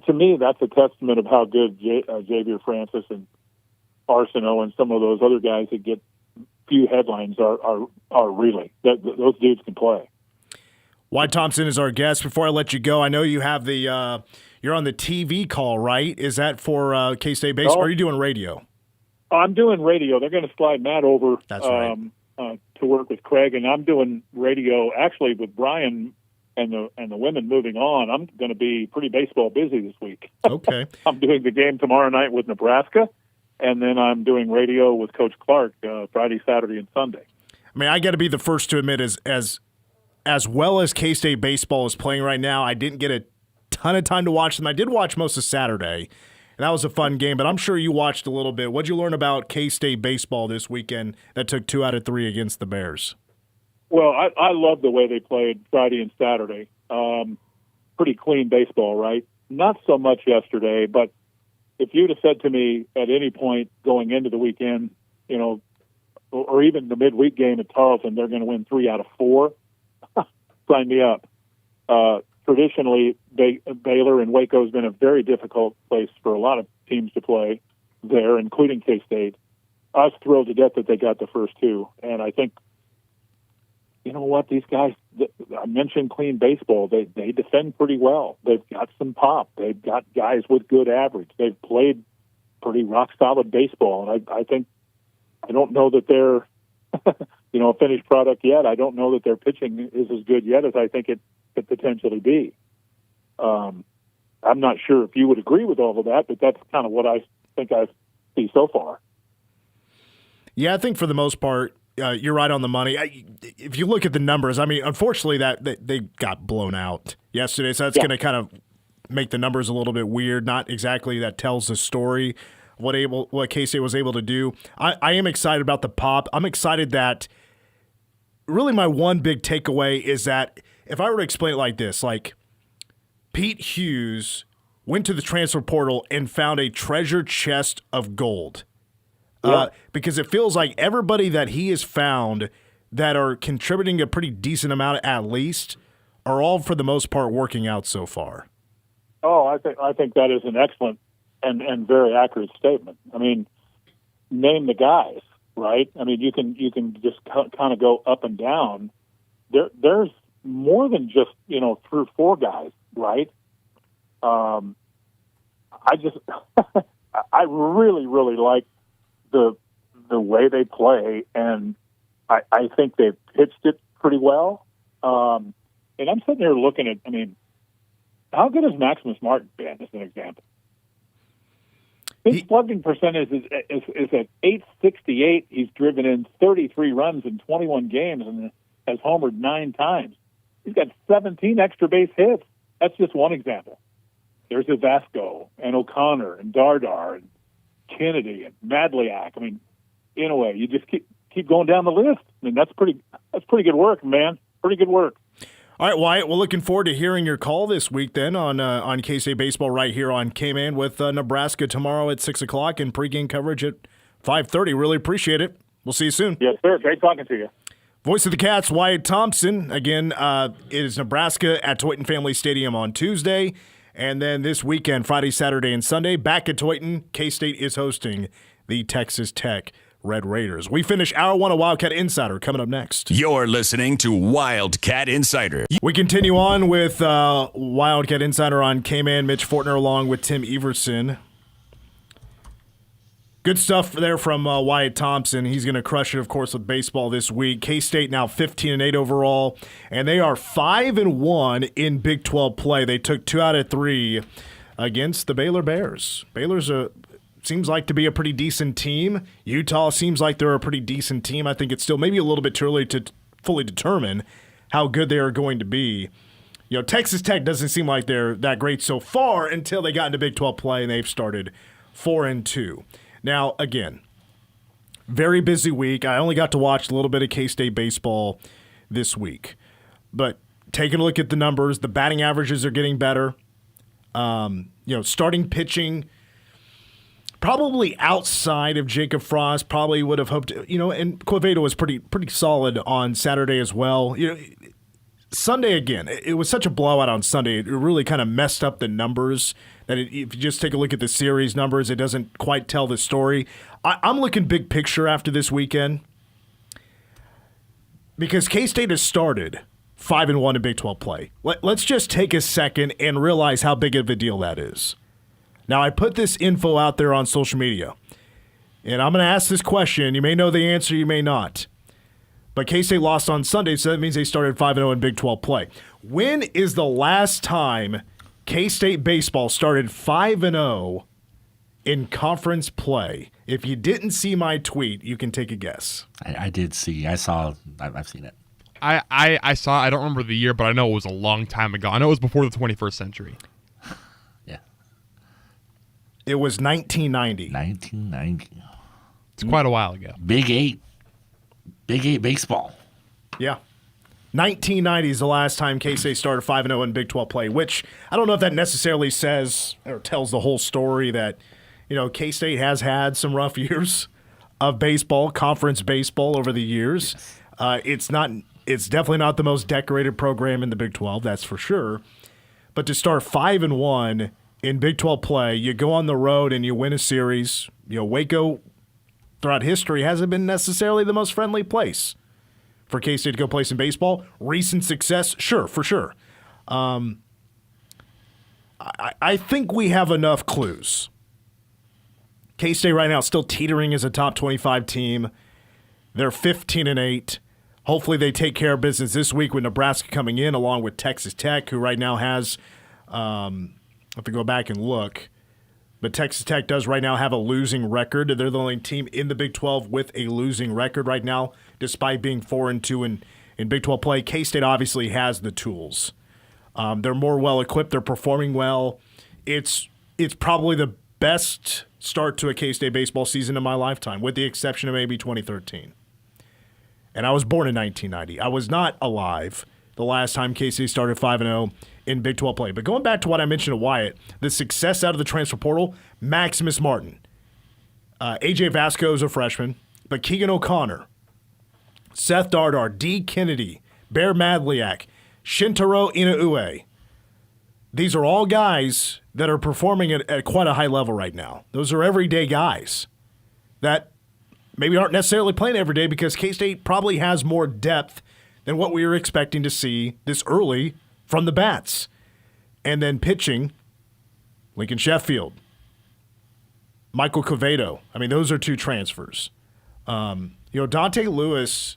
Speaker 10: To me, that's a testament of how good Xavier Francis and Arsenault and some of those other guys that get few headlines are really. Those dudes can play.
Speaker 4: Wyatt Thompson is our guest. Before I let you go, I know you have you're on the TV call, right? Is that for K-State baseball, or are you doing radio?
Speaker 10: I'm doing radio. They're going to slide Matt over to work with Craig, and I'm doing radio actually with Brian and the women moving on. I'm going to be pretty baseball busy this week.
Speaker 4: Okay.
Speaker 10: I'm doing the game tomorrow night with Nebraska, and then I'm doing radio with Coach Clark Friday, Saturday, and Sunday.
Speaker 4: I mean, I got to be the first to admit, as well as K-State baseball is playing right now, I didn't get a ton of time to watch them. I did watch most of Saturday, and that was a fun game, but I'm sure you watched a little bit. What'd you learn about K-State baseball this weekend that took 2 out of 3 against the Bears?
Speaker 10: Well, I love the way they played Friday and Saturday. Pretty clean baseball, right? Not so much yesterday, but if you'd have said to me at any point going into the weekend, or even the midweek game at Tarleton, they're going to win 3 out of 4, sign me up. Traditionally, Baylor and Waco has been a very difficult place for a lot of teams to play there, including K-State. I was thrilled to death that they got the first 2, and I think, you know what, these guys, I mentioned clean baseball. They defend pretty well. They've got some pop. They've got guys with good average. They've played pretty rock-solid baseball, and I don't know that they're a finished product yet. I don't know that their pitching is as good yet as I think it could potentially be. I'm not sure if you would agree with all of that, but that's kind of what I think I see so far.
Speaker 4: Yeah, I think for the most part, you're right on the money. If you look at the numbers, I mean, unfortunately, that they got blown out yesterday, so that's going to kind of make the numbers a little bit weird. Not exactly that tells the story what K-State was able to do. I am excited about the pop. I'm excited that really my one big takeaway is that if I were to explain it like this, like Pete Hughes went to the transfer portal and found a treasure chest of gold. Because it feels like everybody that he has found that are contributing a pretty decent amount at least are all for the most part working out so far.
Speaker 10: Oh, I think that is an excellent and very accurate statement. I mean, name the guys, right? I mean, you can just kind of go up and down. There's more than just 3 or 4 guys, right? I really, really like the way they play, and I think they've pitched it pretty well. And I'm sitting here looking at, how good has Maximus Martin been, as an example? His slugging percentage is at .868. He's driven in 33 runs in 21 games and has homered 9 times. He's got 17 extra base hits. That's just one example. There's Vasco and O'Connor and Dardar and Kennedy and Madliak. In a way, you just keep going down the list. That's pretty good work, man. Pretty good work.
Speaker 4: All right, Wyatt, we're looking forward to hearing your call this week then on K-State Baseball right here on K-Man with Nebraska tomorrow at 6 o'clock and pregame coverage at 5:30. Really appreciate it. We'll see you soon.
Speaker 10: Yes, sir. Great talking to you.
Speaker 4: Voice of the Cats, Wyatt Thompson. Again, it is Nebraska at Toyton Family Stadium on Tuesday. And then this weekend, Friday, Saturday, and Sunday, back at Toyton, K-State is hosting the Texas Tech Red Raiders. We finish hour 1 of Wildcat Insider coming up next.
Speaker 1: You're listening to Wildcat Insider.
Speaker 4: We continue on with Wildcat Insider on K-Man, Mitch Fortner, along with Tim Everson. Good stuff there from Wyatt Thompson. He's going to crush it, of course, with baseball this week. K-State now 15-8 overall, and they are 5-1 in Big 12 play. They took 2 out of 3 against the Baylor Bears. Baylor's seems like to be a pretty decent team. Utah seems like they're a pretty decent team. I think it's still maybe a little bit too early to fully determine how good they are going to be. Texas Tech doesn't seem like they're that great so far until they got into Big 12 play, and they've started 4-2. Now, again, very busy week. I only got to watch a little bit of K-State baseball this week. But taking a look at the numbers, the batting averages are getting better. Starting pitching probably outside of Jacob Frost, probably would have hoped, and Quevedo was pretty solid on Saturday as well. Sunday again, it was such a blowout on Sunday. It really kind of messed up the numbers that if you just take a look at the series numbers, it doesn't quite tell the story. I'm looking big picture after this weekend because K-State has started 5-1 in Big 12 play. Let's just take a second and realize how big of a deal that is. Now, I put this info out there on social media, and I'm going to ask this question. You may know the answer, you may not. But K-State lost on Sunday, so that means they started 5-0 in Big 12 play. When is the last time K-State baseball started 5-0 in conference play? If you didn't see my tweet, you can take a guess.
Speaker 5: I did see. I've seen it.
Speaker 8: I saw. I don't remember the year, but I know it was a long time ago. I know it was before the 21st century.
Speaker 5: Yeah.
Speaker 4: It was 1990.
Speaker 5: 1990.
Speaker 8: It's quite a while ago.
Speaker 5: Big Eight baseball.
Speaker 4: Yeah. 1990 is the last time K-State started 5-0 in Big 12 play, which I don't know if that necessarily says or tells the whole story that, K-State has had some rough years of baseball, conference baseball over the years. Yes. It's definitely not the most decorated program in the Big 12, that's for sure. But to start 5-1 in Big 12 play, you go on the road and you win a series. Waco throughout history hasn't been necessarily the most friendly place for K-State to go play some baseball. Recent success, sure, for sure. I think we have enough clues. K-State right now is still teetering as a top 25 team. They're 15-8. Hopefully they take care of business this week with Nebraska coming in, along with Texas Tech, who right now has, I have to go back and look, but Texas Tech does right now have a losing record. They're the only team in the Big 12 with a losing record right now, despite being 4-2 in Big 12 play. K-State obviously has the tools. They're more well-equipped. They're performing well. It's probably the best start to a K-State baseball season in my lifetime, with the exception of maybe 2013. And I was born in 1990. I was not alive the last time K-State started 5-0 in Big 12 play. But going back to what I mentioned to Wyatt, the success out of the transfer portal, Maximus Martin. A.J. Vasco is a freshman, but Keegan O'Connor, Seth Dardar, D. Kennedy, Bear Madliak, Shintaro Inoue. These are all guys that are performing at quite a high level right now. Those are everyday guys that maybe aren't necessarily playing every day because K-State probably has more depth than what we were expecting to see this early from the Bats. And then pitching, Lincoln Sheffield, Michael Quevedo. I mean, those are two transfers. Dante Lewis,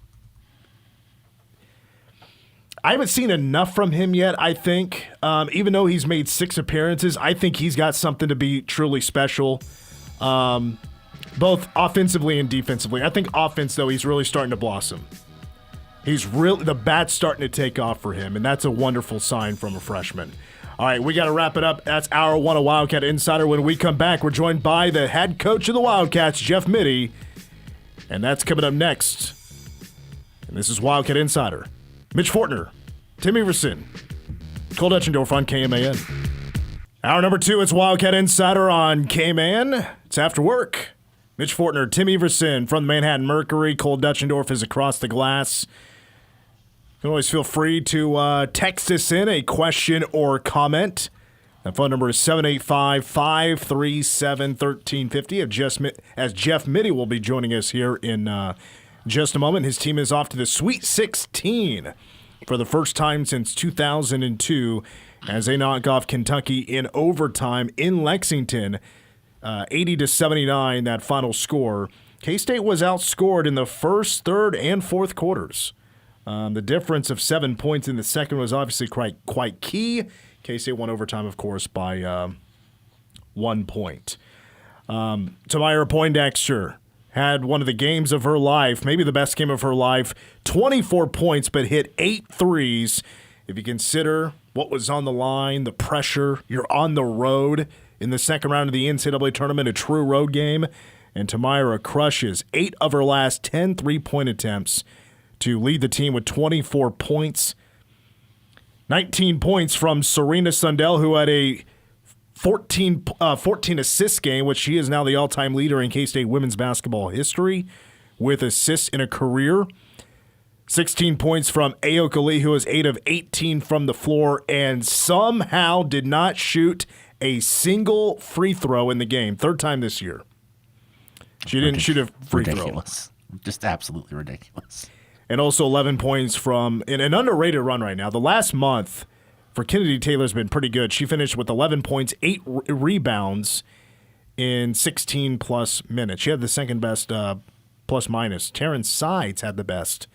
Speaker 4: I haven't seen enough from him yet, I think. Even though he's made 6 appearances, I think he's got something to be truly special, both offensively and defensively. I think offense, though, he's really starting to blossom. The bat's starting to take off for him, and that's a wonderful sign from a freshman. All right, we got to wrap it up. That's hour 1 of Wildcat Insider. When we come back, we're joined by the head coach of the Wildcats, Jeff Mittie, and that's coming up next. And this is Wildcat Insider. Mitch Fortner, Tim Everson, Cole Dutchendorf on KMAN. Hour number 2, it's Wildcat Insider on KMAN. It's after work. Mitch Fortner, Tim Everson from the Manhattan Mercury. Cole Dutchendorf is across the glass. You can always feel free to text us in a question or comment. That phone number is 785-537-1350. As Jeff Mittie will be joining us here in just a moment. His team is off to the Sweet 16 for the first time since 2002 as they knock off Kentucky in overtime in Lexington, 80-79, that final score. K-State was outscored in the first, third, and fourth quarters. The difference of 7 points in the second was obviously quite key. K-State won overtime, of course, by 1 point. Tamira Poindexter had one of the games of her life, maybe the best game of her life, 24 points, but hit 8 threes. If you consider what was on the line, the pressure, you're on the road in the second round of the NCAA tournament, a true road game, and Tamira crushes 8 of her last 10 three-point attempts to lead the team with 24 points. 19 points from Serena Sundell, who had a 14 assist game, which she is now the all-time leader in K-State women's basketball history with assists in a career. 16 points from Aoka Lee, who was 8 of 18 from the floor and somehow did not shoot a single free throw in the game. Third time this year. She didn't shoot a free throw.
Speaker 5: Just absolutely ridiculous.
Speaker 4: And also 11 points from in an underrated run right now. The last month for Kennedy Taylor's been pretty good. She finished with 11 points, 8 rebounds in 16-plus minutes. She had the second best plus-minus. Taryn Sides had the best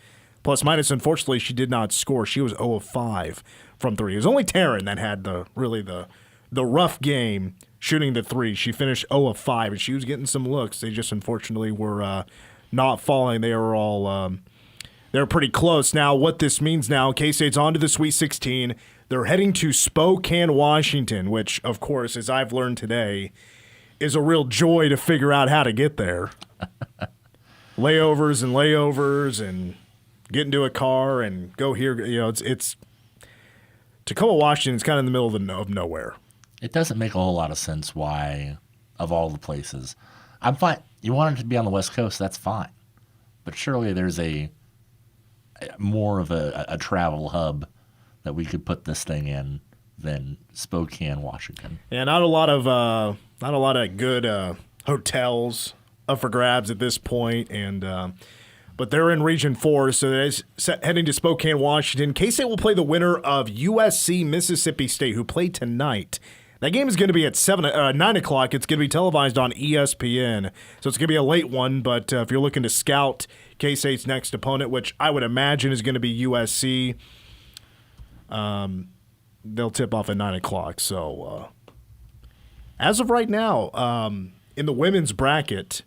Speaker 4: plus-minus. Unfortunately, she did not score. She was 0 of 5 from 3. It was only Taryn that had the rough game shooting the 3. She finished 0 of 5, and she was getting some looks. They just unfortunately were not falling. They were all they're pretty close. Now, what this means now, K-State's on to the Sweet 16. They're heading to Spokane, Washington, which, of course, as I've learned today, is a real joy to figure out how to get there. layovers and get into a car and go here. You know, it's Tacoma, Washington. It's kind of in the middle of nowhere.
Speaker 5: It doesn't make a whole lot of sense why, of all the places. I'm fine. You want it to be on the West Coast, that's fine. But surely there's a more of a travel hub that we could put this thing in than Spokane, Washington.
Speaker 4: Yeah, not a lot of good hotels up for grabs at this point, and but they're in Region 4, so they're heading to Spokane, Washington. K-State will play the winner of USC Mississippi State, who play tonight. That game is going to be at 9 o'clock. It's going to be televised on ESPN, so it's going to be a late one. But if you're looking to scout K-State's next opponent, which I would imagine is going to be USC, they'll tip off at 9 o'clock. So as of right now, in the women's bracket,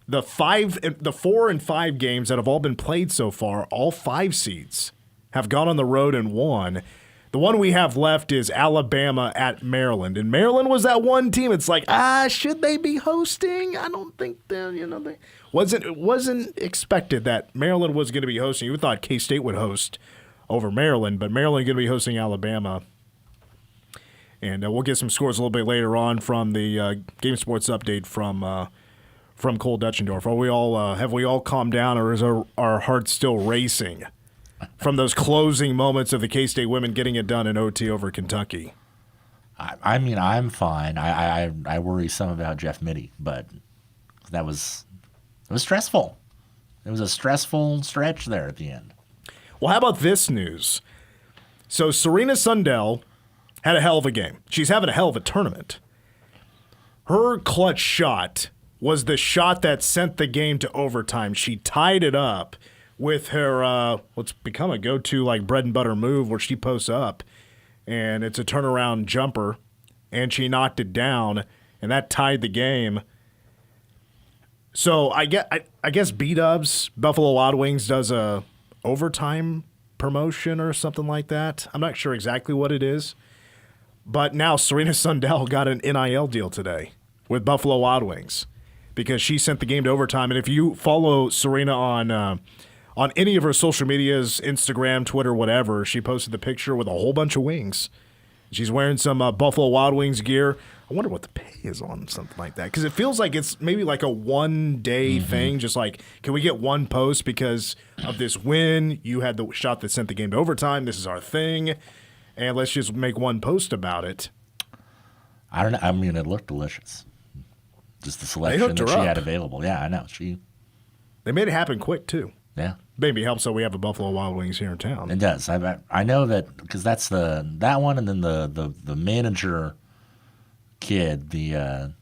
Speaker 4: the 4 and 5 games that have all been played so far, all 5 seeds have gone on the road and won. The one we have left is Alabama at Maryland. And Maryland was that one team. It's like, should they be hosting? I don't think it wasn't expected that Maryland was going to be hosting. You thought K-State would host over Maryland, but Maryland going to be hosting Alabama. And we'll get some scores a little bit later on from the Game Sports update from Cole Dutchendorf. Have we all calmed down, or is our hearts still racing from those closing moments of the K-State women getting it done in OT over Kentucky?
Speaker 5: I mean, I'm fine. I worry some about Jeff Mittie, but it was stressful. It was a stressful stretch there at the end.
Speaker 4: Well, how about this news? So Serena Sundell had a hell of a game. She's having a hell of a tournament. Her clutch shot was the shot that sent the game to overtime. She tied it up with her what's become a go-to like bread and butter move where she posts up, and it's a turnaround jumper, and she knocked it down, and that tied the game. So I guess B-Dubs, Buffalo Wild Wings, does a overtime promotion or something like that. I'm not sure exactly what it is, but now Serena Sundell got an NIL deal today with Buffalo Wild Wings because she sent the game to overtime. And if you follow Serena on any of her social medias, Instagram, Twitter, whatever, she posted the picture with a whole bunch of wings. She's wearing some Buffalo Wild Wings gear. I wonder what the pay is on something like that, because it feels like it's maybe like a one-day thing, just like, can we get one post because of this win? You had the shot that sent the game to overtime. This is our thing, and let's just make one post about it.
Speaker 5: I don't know. I mean, it looked delicious. Just the selection that she had available. Yeah, I know.
Speaker 4: They made it happen quick, too.
Speaker 5: Yeah.
Speaker 4: Maybe helps that we have a Buffalo Wild Wings here in town.
Speaker 5: It does. I know that because that's that one, and then the manager kid, the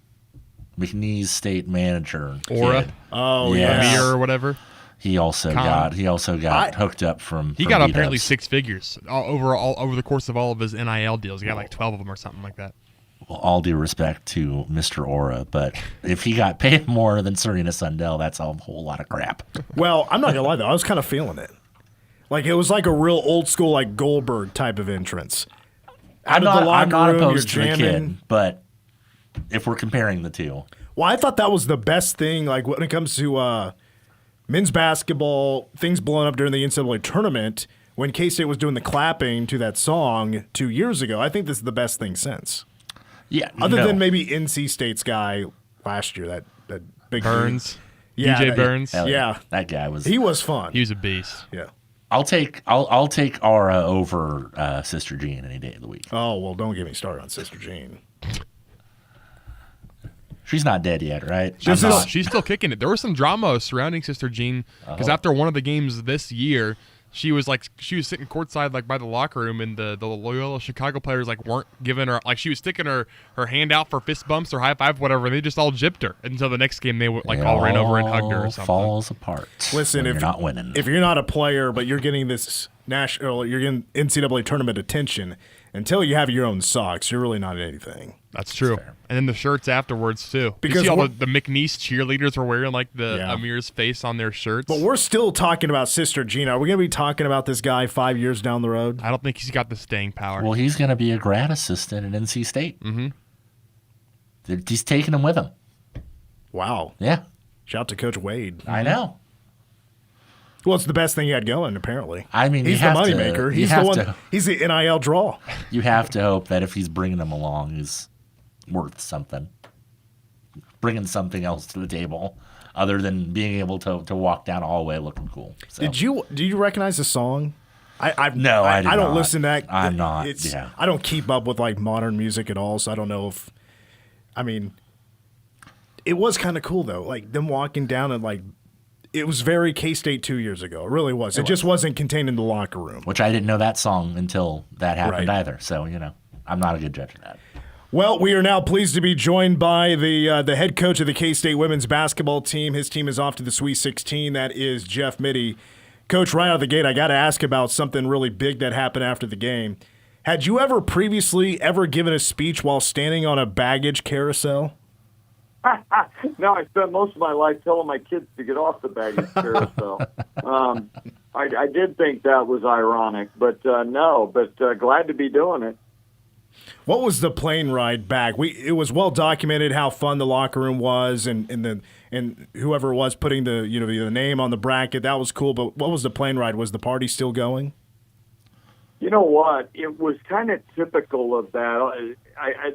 Speaker 5: McNeese State manager
Speaker 8: Aura.
Speaker 5: kid.
Speaker 4: Oh yeah,
Speaker 8: Amir or whatever.
Speaker 5: He also got hooked up from.
Speaker 8: He got apparently 6 figures over the course of all of his NIL deals. He got like 12 of them or something like that.
Speaker 5: Well, all due respect to Mr. Aura, but if he got paid more than Serena Sundell, that's a whole lot of crap.
Speaker 4: Well, I'm not gonna lie though, I was kind of feeling it. Like it was like a real old school like Goldberg type of entrance.
Speaker 5: I'm not opposed to the kid, but if we're comparing the two.
Speaker 4: Well, I thought that was the best thing, like when it comes to men's basketball, things blowing up during the NCAA tournament, when K-State was doing the clapping to that song 2 years ago. I think this is the best thing since.
Speaker 5: Yeah.
Speaker 4: Other than maybe NC State's guy last year, that big
Speaker 8: Burns.
Speaker 4: Yeah,
Speaker 8: DJ Burns.
Speaker 4: Yeah.
Speaker 5: That guy was.
Speaker 4: He was fun.
Speaker 8: He was a beast.
Speaker 4: Yeah.
Speaker 5: I'll take Aura over Sister Jean any day of the week.
Speaker 4: Oh, well, don't get me started on Sister Jean.
Speaker 5: She's not dead yet, right?
Speaker 8: She's still kicking it. There was some drama surrounding Sister Jean because after one of the games this year, she was sitting courtside like by the locker room, and the Loyola Chicago players like weren't giving her, like she was sticking her hand out for fist bumps or high five, whatever, and they just all gypped her until the next game they all ran over and hugged her or something.
Speaker 5: Falls apart.
Speaker 4: Listen, if
Speaker 5: you're not winning,
Speaker 4: if you're not a player but you're getting this you're getting NCAA tournament attention, until you have your own socks, you're really not anything.
Speaker 8: That's true. And then the shirts afterwards too.
Speaker 4: Because
Speaker 8: you see all the McNeese cheerleaders were wearing like the Amir's face on their shirts.
Speaker 4: But we're still talking about Sister Jean. Are we going to be talking about this guy 5 years down the road?
Speaker 8: I don't think he's got the staying power.
Speaker 5: Well, he's going to be a grad assistant at NC State.
Speaker 8: Mm-hmm.
Speaker 5: He's taking him with him.
Speaker 4: Wow.
Speaker 5: Yeah.
Speaker 4: Shout out to Coach Wade.
Speaker 5: I know.
Speaker 4: Well, it's the best thing he had going, apparently.
Speaker 5: I mean,
Speaker 4: he's the moneymaker. He's the one. He's the NIL draw.
Speaker 5: You have to hope that if he's bringing them along, he's worth something, bringing something else to the table, other than being able to walk down a hallway looking cool. So.
Speaker 4: Do you recognize the song?
Speaker 5: I don't
Speaker 4: not. Listen to that.
Speaker 5: I'm not.
Speaker 4: I don't keep up with like modern music at all, so I don't know if. I mean, it was kind of cool though, like them walking down and like. It was very K-State 2 years ago. It really was. It just wasn't contained in the locker room.
Speaker 5: Which I didn't know that song until that happened either. So, I'm not a good judge of that.
Speaker 4: Well, we are now pleased to be joined by the head coach of the K-State women's basketball team. His team is off to the Sweet 16. That is Jeff Mittie. Coach, right out of the gate, I got to ask about something really big that happened after the game. Had you ever previously given a speech while standing on a baggage carousel?
Speaker 11: No, I spent most of my life telling my kids to get off the baggage carousel. I did think that was ironic, but no, but glad to be doing it.
Speaker 4: What was the plane ride back? It was well documented how fun the locker room was, and whoever was putting the name on the bracket, that was cool. But what was the plane ride? Was the party still going?
Speaker 11: You know what? It was kind of typical of that.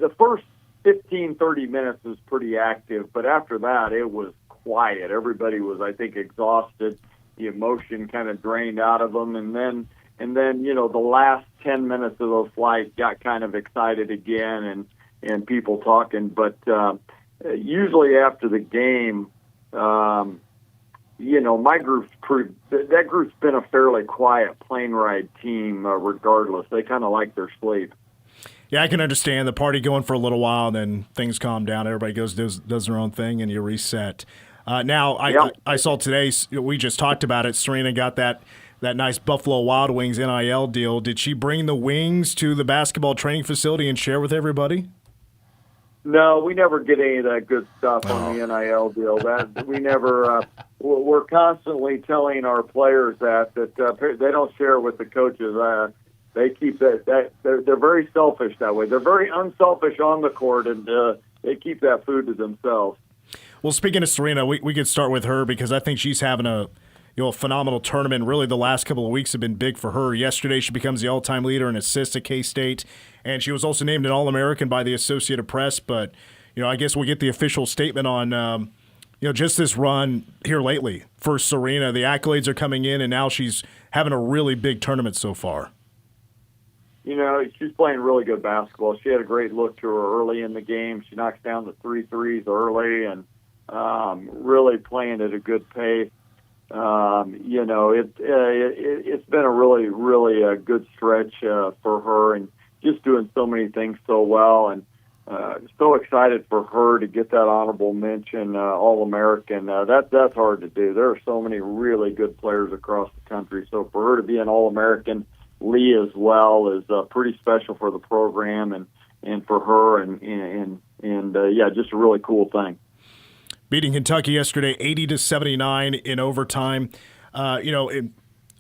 Speaker 11: The first 15, 30 minutes was pretty active, but after that, it was quiet. Everybody was, I think, exhausted. The emotion kind of drained out of them, and then the last 10 minutes of the flight got kind of excited again, and people talking. But usually after the game, my that group's been a fairly quiet plane ride team, regardless. They kind of like their sleep.
Speaker 4: Yeah, I can understand the party going for a little while, and then things calm down. Everybody does their own thing, and you reset. I saw today, we just talked about it, Serena got that nice Buffalo Wild Wings NIL deal. Did she bring the wings to the basketball training facility and share with everybody?
Speaker 11: No, we never get any of that good stuff on the NIL deal. That we never. We're constantly telling our players that they don't share with the coaches. They keep that they're very selfish that way. They're very unselfish on the court, and they keep that food to themselves.
Speaker 4: Well, speaking of Serena, we could start with her because I think she's having a phenomenal tournament. Really, the last couple of weeks have been big for her. Yesterday, she becomes the all-time leader in assists at K-State, and she was also named an All-American by the Associated Press. But I guess we'll get the official statement on just this run here lately for Serena. The accolades are coming in, and now she's having a really big tournament so far.
Speaker 11: She's playing really good basketball. She had a great look to her early in the game. She knocks down the 3 threes early and really playing at a good pace. It's been a really, really good stretch for her, and just doing so many things so well. And so excited for her to get that honorable mention, All-American. That's hard to do. There are so many really good players across the country. So for her to be an All-American, Lee as well, is pretty special for the program and for her, and just a really cool thing.
Speaker 4: Beating Kentucky yesterday, 80-79 in overtime.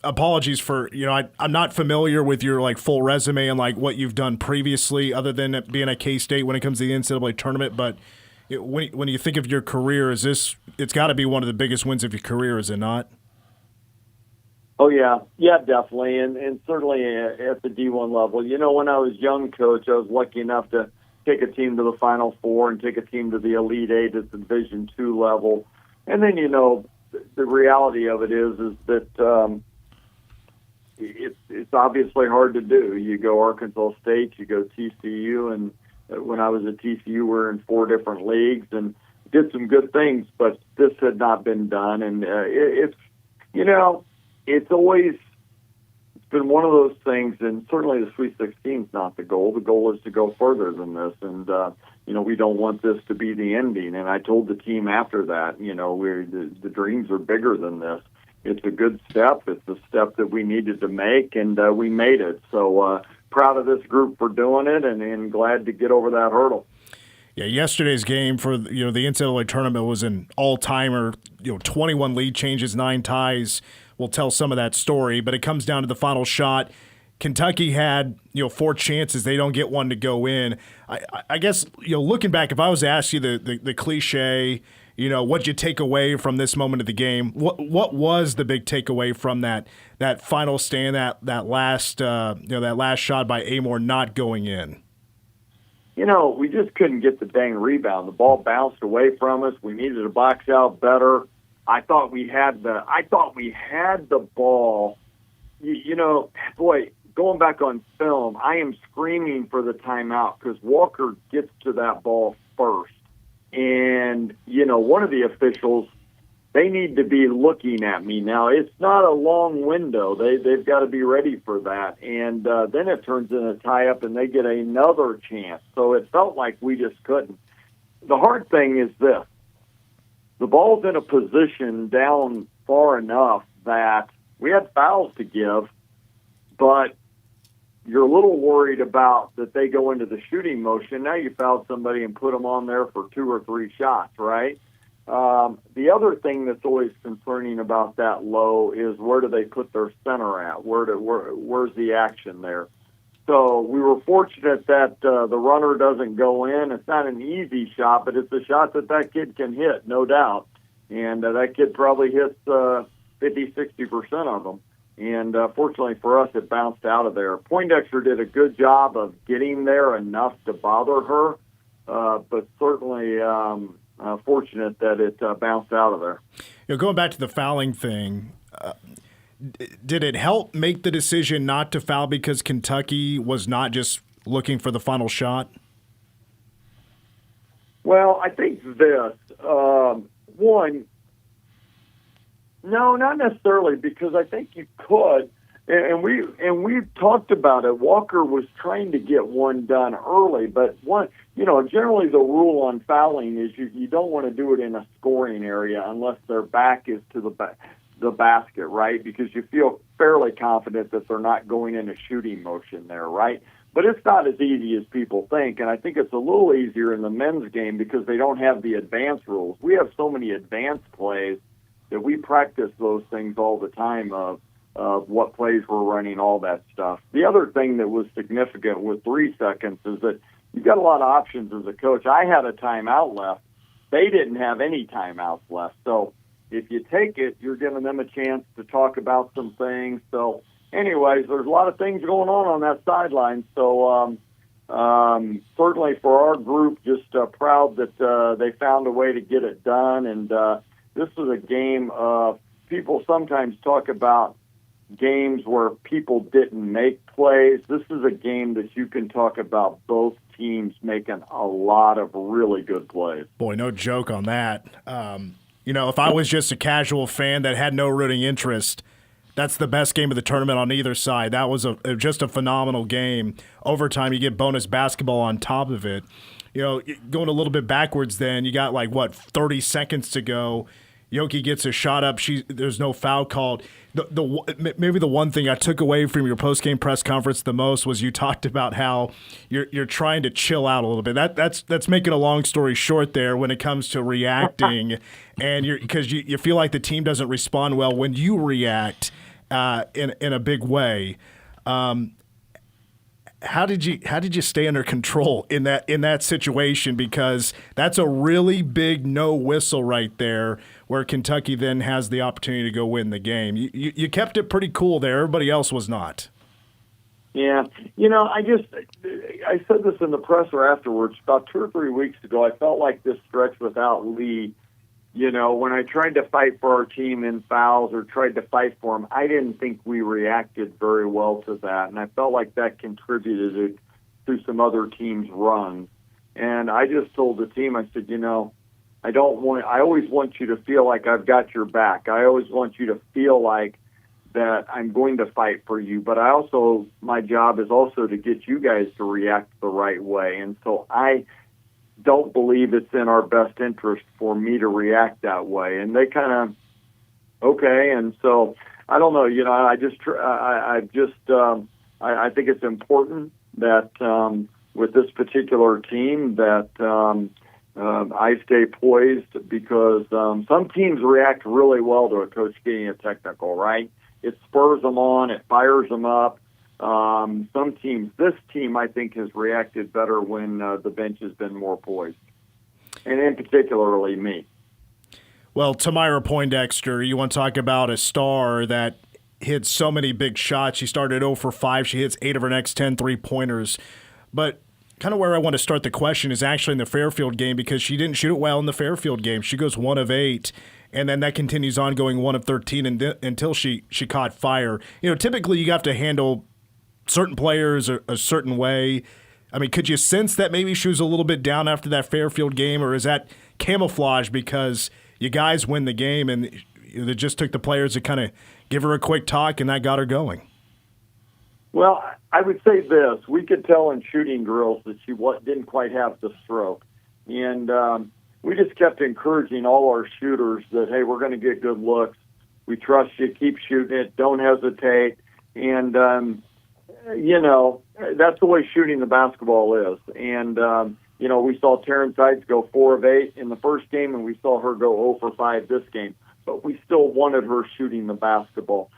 Speaker 4: Apologies for I'm not familiar with your full resume and what you've done previously, other than being at K-State when it comes to the NCAA tournament. But when you think of your career, it's got to be one of the biggest wins of your career, is it not?
Speaker 11: Oh, yeah, definitely, and certainly at the D1 level. When I was young, Coach, I was lucky enough to take a team to the Final Four and take a team to the Elite Eight at the Division II level. And then, the reality of it is that it's obviously hard to do. You go Arkansas State, you go TCU, and when I was at TCU, we were in 4 different leagues and did some good things, but this had not been done. And it's been one of those things, and certainly the Sweet 16 is not the goal. The goal is to go further than this, and we don't want this to be the ending. And I told the team after that, the dreams are bigger than this. It's a good step. It's a step that we needed to make, and we made it. So proud of this group for doing it, and glad to get over that hurdle.
Speaker 4: Yeah, yesterday's game for the NCAA tournament was an all-timer. 21 lead changes, 9 ties. We'll tell some of that story, but it comes down to the final shot. Kentucky had 4 chances. They don't get one to go in. I guess looking back, if I was to ask you the cliche, what'd you take away from this moment of the game? What was the big takeaway from that final stand, that last that last shot by Amor not going in?
Speaker 11: We just couldn't get the dang rebound. The ball bounced away from us. We needed to box out better. I thought we had the ball. Going back on film, I am screaming for the timeout because Walker gets to that ball first. And, one of the officials, they need to be looking at me. Now, it's not a long window. They've got to be ready for that. And then it turns into a tie-up, and they get another chance. So it felt like we just couldn't. The hard thing is this. The ball's in a position down far enough that we had fouls to give, but you're a little worried about that they go into the shooting motion. Now you fouled somebody and put them on there for 2 or 3 shots, right? The other thing that's always concerning about that low is where do they put their center at? Where's the action there? So we were fortunate that the runner doesn't go in. It's not an easy shot, but it's a shot that kid can hit, no doubt. And that kid probably hits 50-60% of them. And fortunately for us, it bounced out of there. Poindexter did a good job of getting there enough to bother her, but certainly fortunate that it bounced out of there.
Speaker 4: Going back to the fouling thing, did it help make the decision not to foul because Kentucky was not just looking for the final shot?
Speaker 11: Well, I think this. One, no, not necessarily, because I think you could, and we've talked about it. Walker was trying to get one done early, but generally the rule on fouling is you don't want to do it in a scoring area unless their back is to the basket, right? Because you feel fairly confident that they're not going in a shooting motion there, right? But it's not as easy as people think, and I think it's a little easier in the men's game because they don't have the advanced rules. We have so many advanced plays that we practice those things all the time of what plays we're running, all that stuff. The other thing that was significant with 3 seconds is that you've got a lot of options as a coach. I had a timeout left. They didn't have any timeouts left. So if you take it, you're giving them a chance to talk about some things. So anyways, there's a lot of things going on that sideline. So certainly for our group, just proud that they found a way to get it done. And this was a game of people sometimes talk about games where people didn't make plays. This is a game that you can talk about both teams making a lot of really good plays.
Speaker 4: Boy, no joke on that. If I was just a casual fan that had no rooting interest, that's the best game of the tournament on either side. That was just a phenomenal game. Overtime, you get bonus basketball on top of it. Going a little bit backwards then, you got 30 seconds to go. Yoki gets a shot up. There's no foul called. Maybe the one thing I took away from your post-game press conference the most was you talked about how you're trying to chill out a little bit. That's making a long story short there when it comes to reacting, and because you feel like the team doesn't respond well when you react in a big way. How did you stay under control in that situation? Because that's a really big no whistle right there, where Kentucky then has the opportunity to go win the game. You kept it pretty cool there. Everybody else was not.
Speaker 11: Yeah. I said this in the presser afterwards. About 2 or 3 weeks ago, I felt like this stretch without Lee, when I tried to fight for our team in fouls or tried to fight for him, I didn't think we reacted very well to that. And I felt like that contributed to some other teams' runs. And I just told the team, I said, I always want you to feel like I've got your back. I always want you to feel like that I'm going to fight for you, but my job is also to get you guys to react the right way. And so I don't believe it's in our best interest for me to react that way. And they kind of, okay. And so I don't know, I think it's important that with this particular team that I stay poised because some teams react really well to a coach getting a technical, right? It spurs them on. It fires them up. Some teams, this team, I think, has reacted better when the bench has been more poised, and in particularly me.
Speaker 4: Well, Tamira Poindexter, you want to talk about a star that hit so many big shots. She started 0 for 5. She hits 8 of her next 10 3-pointers. But kind of where I want to start the question is actually in the Fairfield game because she didn't shoot it well in the Fairfield game. She goes 1 of 8. And then that continues on going 1 of 13 until she caught fire. Typically you have to handle certain players a certain way. I mean, could you sense that maybe she was a little bit down after that Fairfield game, or is that camouflage because you guys win the game and it just took the players to kind of give her a quick talk and that got her going?
Speaker 11: Well, I would say this. We could tell in shooting drills that she didn't quite have the stroke. And we just kept encouraging all our shooters that, hey, we're going to get good looks. We trust you. Keep shooting it. Don't hesitate. And, that's the way shooting the basketball is. And, we saw Terrence Sides go 4 of 8 in the first game, and we saw her go 0 for 5 this game. But we still wanted her shooting the basketball.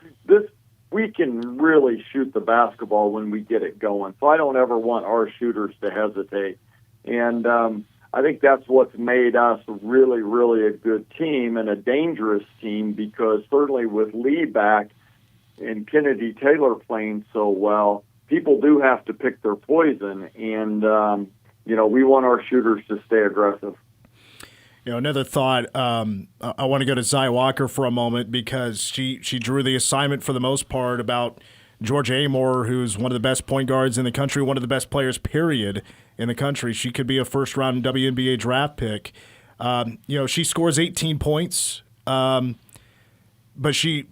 Speaker 11: We can really shoot the basketball when we get it going. So I don't ever want our shooters to hesitate. And, I think that's what's made us really, really a good team and a dangerous team because certainly with Lee back and Kennedy Taylor playing so well, people do have to pick their poison. And, we want our shooters to stay aggressive.
Speaker 4: Another thought, I want to go to Zai Walker for a moment because she drew the assignment for the most part about Georgia Amor, who's one of the best point guards in the country, one of the best players, period, in the country. She could be a first-round WNBA draft pick. She scores 18 points, but she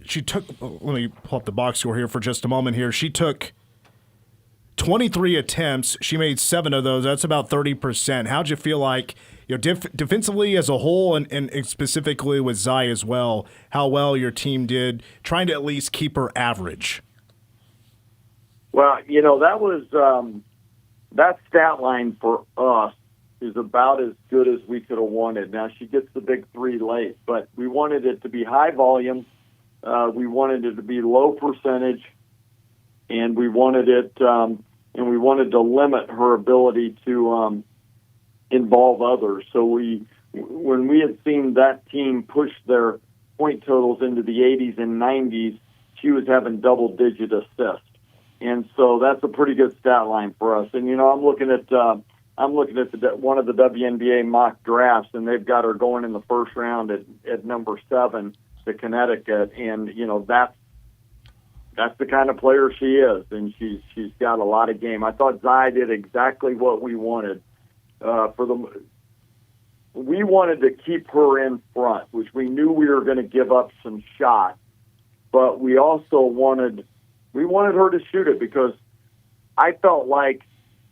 Speaker 4: took – let me pull up the box score here for just a moment here. She took 23 attempts. She made 7 of those. That's about 30%. How'd you feel like, defensively as a whole and specifically with Zai as well, how well your team did trying to at least keep her average?
Speaker 11: Well, that was that stat line for us is about as good as we could have wanted. Now, she gets the big 3 late, but we wanted it to be high volume. We wanted it to be low percentage, and we wanted it and we wanted to limit her ability to involve others. So when we had seen that team push their point totals into the 80s and 90s, she was having double-digit assists. And so that's a pretty good stat line for us. And I'm looking at one of the WNBA mock drafts, and they've got her going in the first round at number 7 to Connecticut. And that's the kind of player she is, and she's got a lot of game. I thought Zai did exactly what we wanted. We wanted to keep her in front, which we knew we were going to give up some shots, but we also wanted her to shoot it because I felt like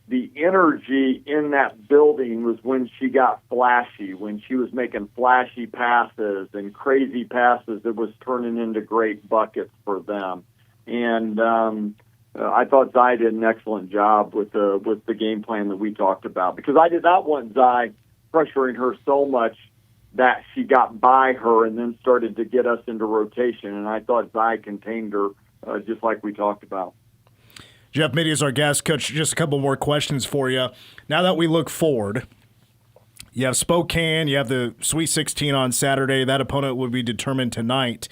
Speaker 11: the energy in that building was when she got flashy, when she was making flashy passes and crazy passes that was turning into great buckets for them. And I thought Zai did an excellent job with the game plan that we talked about, because I did not want Zai pressuring her so much that she got by her and then started to get us into rotation. And I thought Zai contained her just like we talked about.
Speaker 4: Jeff Mittie is our guest. Coach, just a couple more questions for you. Now that we look forward, you have Spokane, you have the Sweet 16 on Saturday. That opponent will be determined tonight.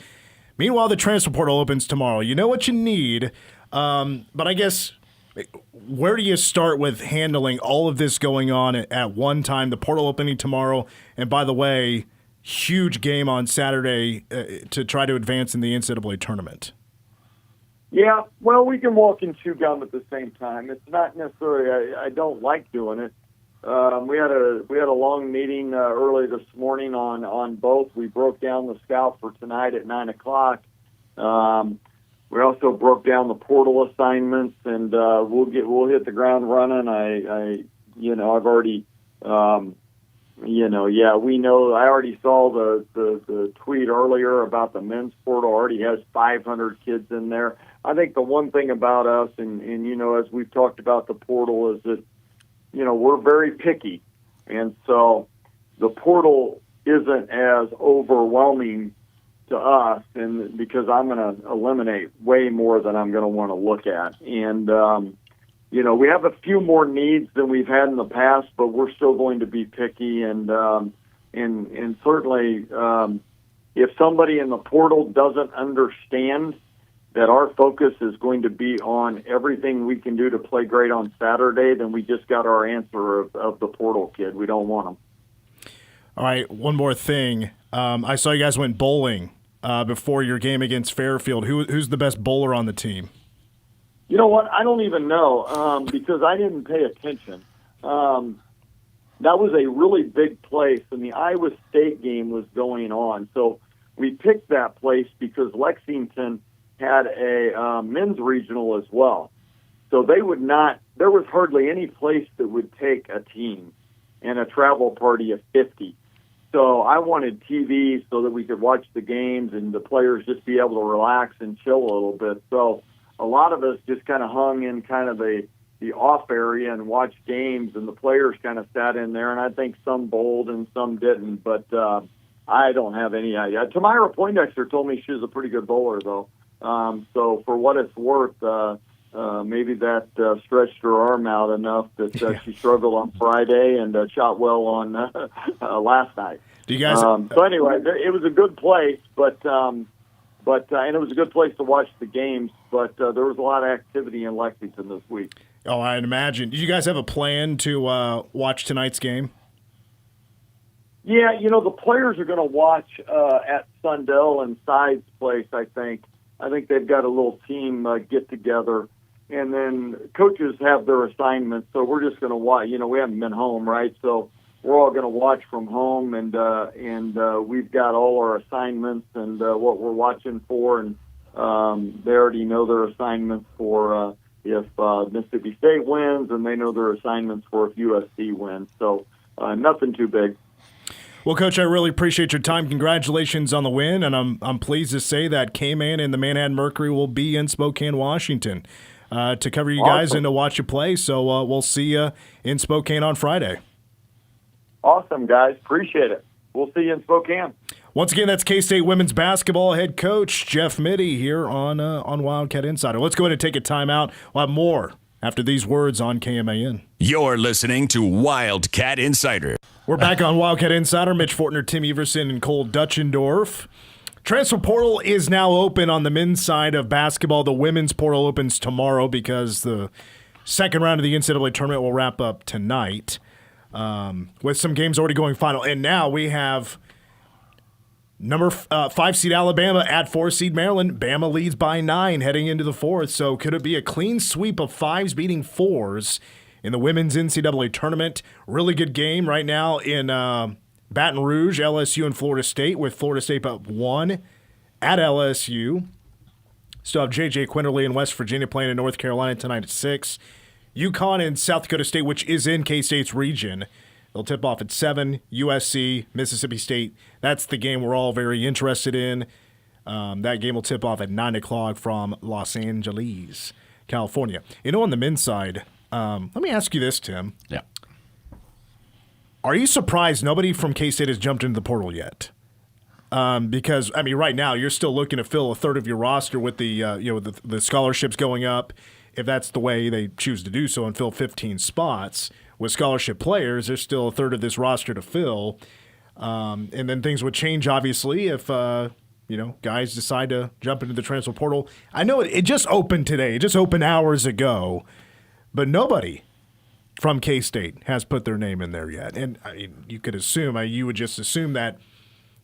Speaker 4: Meanwhile, the transfer portal opens tomorrow. You know what you need. But I guess, where do you start with handling all of this going on at one time? The portal opening tomorrow, and by the way, huge game on Saturday to try to advance in the NCAA tournament.
Speaker 11: Yeah, well, we can walk and chew gum at the same time. It's not necessarily I don't like doing it. We had a long meeting early this morning on both. We broke down the scout for tonight at 9:00. We also broke down the portal assignments, and we'll hit the ground running. I've already we know. I already saw the tweet earlier about the men's portal. Already has 500 kids in there. I think the one thing about us, and as we've talked about the portal, is that we're very picky, and so the portal isn't as overwhelming to us, and because I'm going to eliminate way more than I'm going to want to look at, and we have a few more needs than we've had in the past, but we're still going to be picky, and certainly if somebody in the portal doesn't understand that our focus is going to be on everything we can do to play great on Saturday, then we just got our answer of the portal kid. We don't want them.
Speaker 4: All right, one more thing. I saw you guys went bowling before your game against Fairfield. Who's the best bowler on the team?
Speaker 11: You know what? I don't even know because I didn't pay attention. That was a really big place, and the Iowa State game was going on. So we picked that place because Lexington had a men's regional as well. So they would not – there was hardly any place that would take a team and a travel party of 50. So I wanted TV so that we could watch the games and the players just be able to relax and chill a little bit. So a lot of us just kind of hung in kind of the off area and watched games, and the players kind of sat in there, and I think some bowled and some didn't, but I don't have any idea. Tamira Poindexter told me she was a pretty good bowler, though. So for what it's worth, maybe that stretched her arm out enough that she struggled on Friday and shot well on last night.
Speaker 4: Do you guys?
Speaker 11: So anyway, it was a good place, but and it was a good place to watch the games. But there was a lot of activity in Lexington this week.
Speaker 4: Oh, I'd imagine. Did you guys have a plan to watch tonight's game?
Speaker 11: Yeah, the players are going to watch at Sundell and Side's place, I think. I think they've got a little team get-together, and then coaches have their assignments, so we're just going to watch. We haven't been home, right? So we're all going to watch from home, and we've got all our assignments and what we're watching for, and they already know their assignments for if Mississippi State wins, and they know their assignments for if USC wins. So nothing too big.
Speaker 4: Well, Coach, I really appreciate your time. Congratulations on the win, and I'm pleased to say that K-Man and the Manhattan Mercury will be in Spokane, Washington, to cover you guys and to watch you play. So we'll see you in Spokane on Friday.
Speaker 11: Awesome, guys. Appreciate it. We'll see you in Spokane.
Speaker 4: Once again, that's K-State women's basketball head coach Jeff Mittie here on Wildcat Insider. Let's go ahead and take a timeout. We'll have more after these words on KMAN.
Speaker 1: You're listening to Wildcat Insider.
Speaker 4: We're back on Wildcat Insider. Mitch Fortner, Tim Everson, and Cole Dutchendorf. Transfer portal is now open on the men's side of basketball. The women's portal opens tomorrow because the second round of the NCAA tournament will wrap up tonight with some games already going final. And now we have number 5 seed Alabama at 4 seed Maryland. Bama leads by 9 heading into the fourth. So could it be a clean sweep of 5s beating 4s in the women's NCAA tournament? Really good game right now in Baton Rouge, LSU and Florida State, with Florida State up 1 at LSU. Still have J.J. Quinterly in West Virginia playing in North Carolina tonight at 6. UConn and South Dakota State, which is in K-State's region. They'll tip off at 7. USC, Mississippi State. That's the game we're all very interested in. That game will tip off at 9 o'clock from Los Angeles, California. On the men's side, let me ask you this, Tim.
Speaker 5: Yeah.
Speaker 4: Are you surprised nobody from K-State has jumped into the portal yet? Because, right now you're still looking to fill a third of your roster with the scholarships going up, if that's the way they choose to do so, and fill 15 spots with scholarship players. There's still a third of this roster to fill. And then things would change, obviously, if guys decide to jump into the transfer portal. I know it just opened today. It just opened hours ago, but nobody from K-State has put their name in there yet. And you could assume, you would just assume that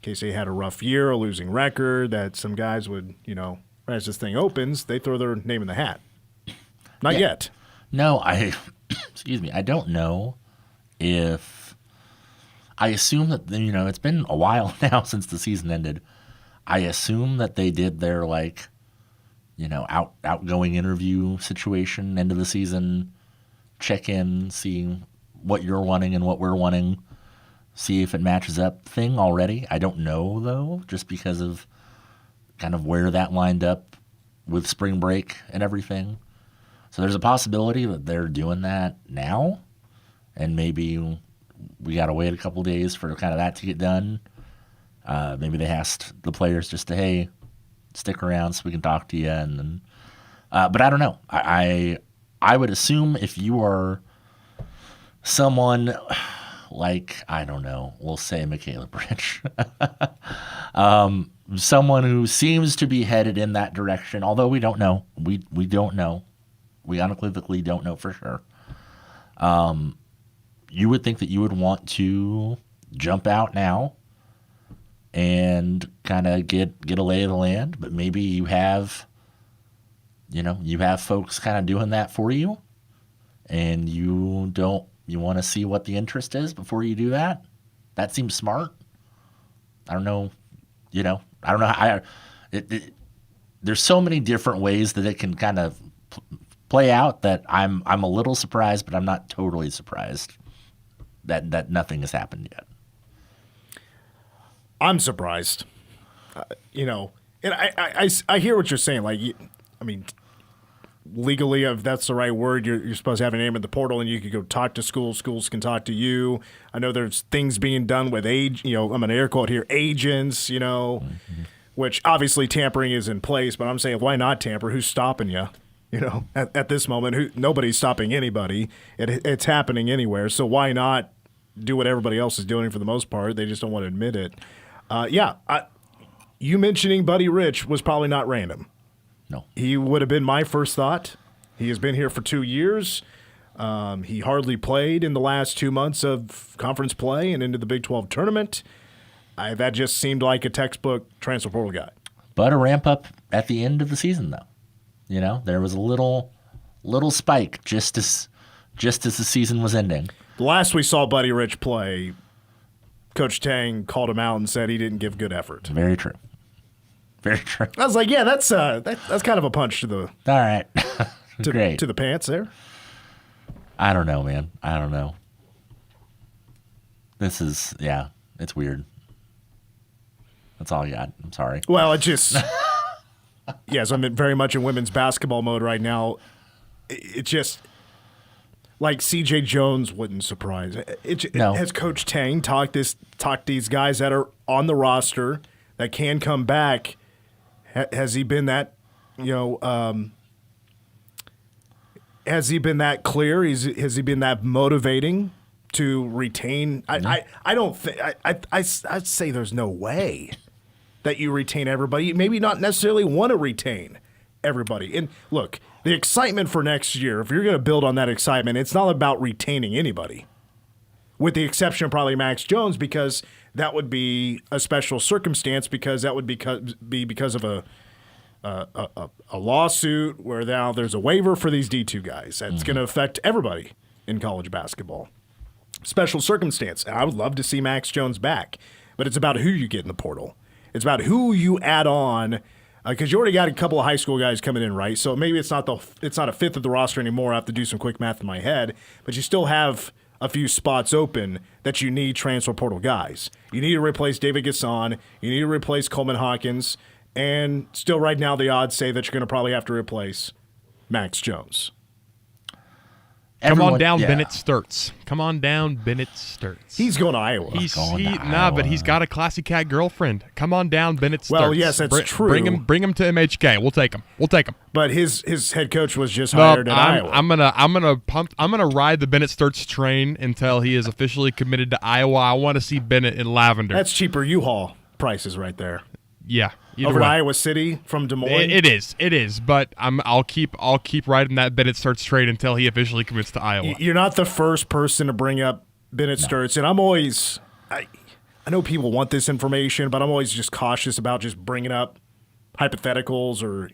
Speaker 4: K-State had a rough year, a losing record, that some guys would, as this thing opens, they throw their name in the hat. Not yet.
Speaker 5: No, excuse me, I don't know if – I assume that, it's been a while now since the season ended. I assume that they did their, outgoing interview situation, end of the season, check in, see what you're wanting and what we're wanting, see if it matches up thing already. I don't know, though, just because of kind of where that lined up with spring break and everything. So there's a possibility that they're doing that now, and maybe we got to wait a couple days for kind of that to get done. Maybe they asked the players just to, hey, stick around so we can talk to you. And then, but I don't know. I would assume if you are someone like, I don't know, we'll say Michaela Bridge, someone who seems to be headed in that direction, although we don't know. We don't know. We unequivocally don't know for sure. You would think that you would want to jump out now and kind of get a lay of the land, but maybe you have folks kind of doing that for you, and you want to see what the interest is before you do that. That seems smart. I don't know, I don't know. There's so many different ways that it can kind of play out that I'm a little surprised, but I'm not totally surprised that nothing has happened yet.
Speaker 4: I'm surprised, and I hear what you're saying. Legally, if that's the right word, you're supposed to have a name in the portal, and you can go talk to schools. Schools can talk to you. I know there's things being done with I'm going to air quote here, agents, which obviously tampering is in place, but I'm saying why not tamper? Who's stopping you? At this moment, nobody's stopping anybody. It's happening anywhere, so why not do what everybody else is doing for the most part? They just don't want to admit it. You mentioning Buddy Rich was probably not random.
Speaker 5: No.
Speaker 4: He would have been my first thought. He has been here for 2 years. He hardly played in the last 2 months of conference play and into the Big 12 tournament. That just seemed like a textbook transfer portal guy.
Speaker 5: But a ramp up at the end of the season, though. There was a little spike just as the season was ending.
Speaker 4: The last we saw Buddy Rich play, Coach Tang called him out and said he didn't give good effort.
Speaker 5: Very true. Very true.
Speaker 4: I was like, yeah, that's kind of a punch to the
Speaker 5: all right, great
Speaker 4: to the pants there.
Speaker 5: I don't know, man. I don't know. This is it's weird. That's all I got. I'm sorry.
Speaker 4: Well, it just yes, I'm very much in women's basketball mode right now. It just like C.J. Jones wouldn't surprise.
Speaker 5: No.
Speaker 4: Has Coach Tang talked these guys that are on the roster that can come back? Has he been that, has he been that clear? Has he been that motivating to retain? I don't think I'd say there's no way that you retain everybody. Maybe not necessarily want to retain everybody. And look, the excitement for next year, if you're going to build on that excitement, it's not about retaining anybody, with the exception of probably Max Jones, because that would be a special circumstance, because that would be because of a lawsuit where now there's a waiver for these D2 guys. That's going to affect everybody in college basketball. Special circumstance. And I would love to see Max Jones back, but it's about who you get in the portal. It's about who you add on, because you already got a couple of high school guys coming in, right? So maybe it's not a fifth of the roster anymore. I have to do some quick math in my head, but you still have a few spots open that you need transfer portal guys. You need to replace David Gasson. You need to replace Coleman Hawkins. And still right now the odds say that you're going to probably have to replace Max Jones.
Speaker 8: Come on down, Bennett Sturtz. Come on down, Bennett Sturtz.
Speaker 4: He's going to Iowa.
Speaker 8: But he's got a classy cat girlfriend. Come on down, Bennett Sturtz.
Speaker 4: Well, yes, that's true.
Speaker 8: Bring him to MHK. We'll take him.
Speaker 4: But his head coach was just hired in Iowa.
Speaker 8: I'm gonna ride the Bennett Sturtz train until he is officially committed to Iowa. I want to see Bennett in lavender.
Speaker 4: That's cheaper U-Haul prices right there.
Speaker 8: Yeah. Either
Speaker 4: Over
Speaker 8: way.
Speaker 4: to Iowa City from Des Moines.
Speaker 8: It is. But I'll keep riding that Bennett Sturts trade until he officially commits to Iowa.
Speaker 4: You're not the first person to bring up Bennett Sturts, and I'm always I know people want this information, but I'm always just cautious about just bringing up hypotheticals or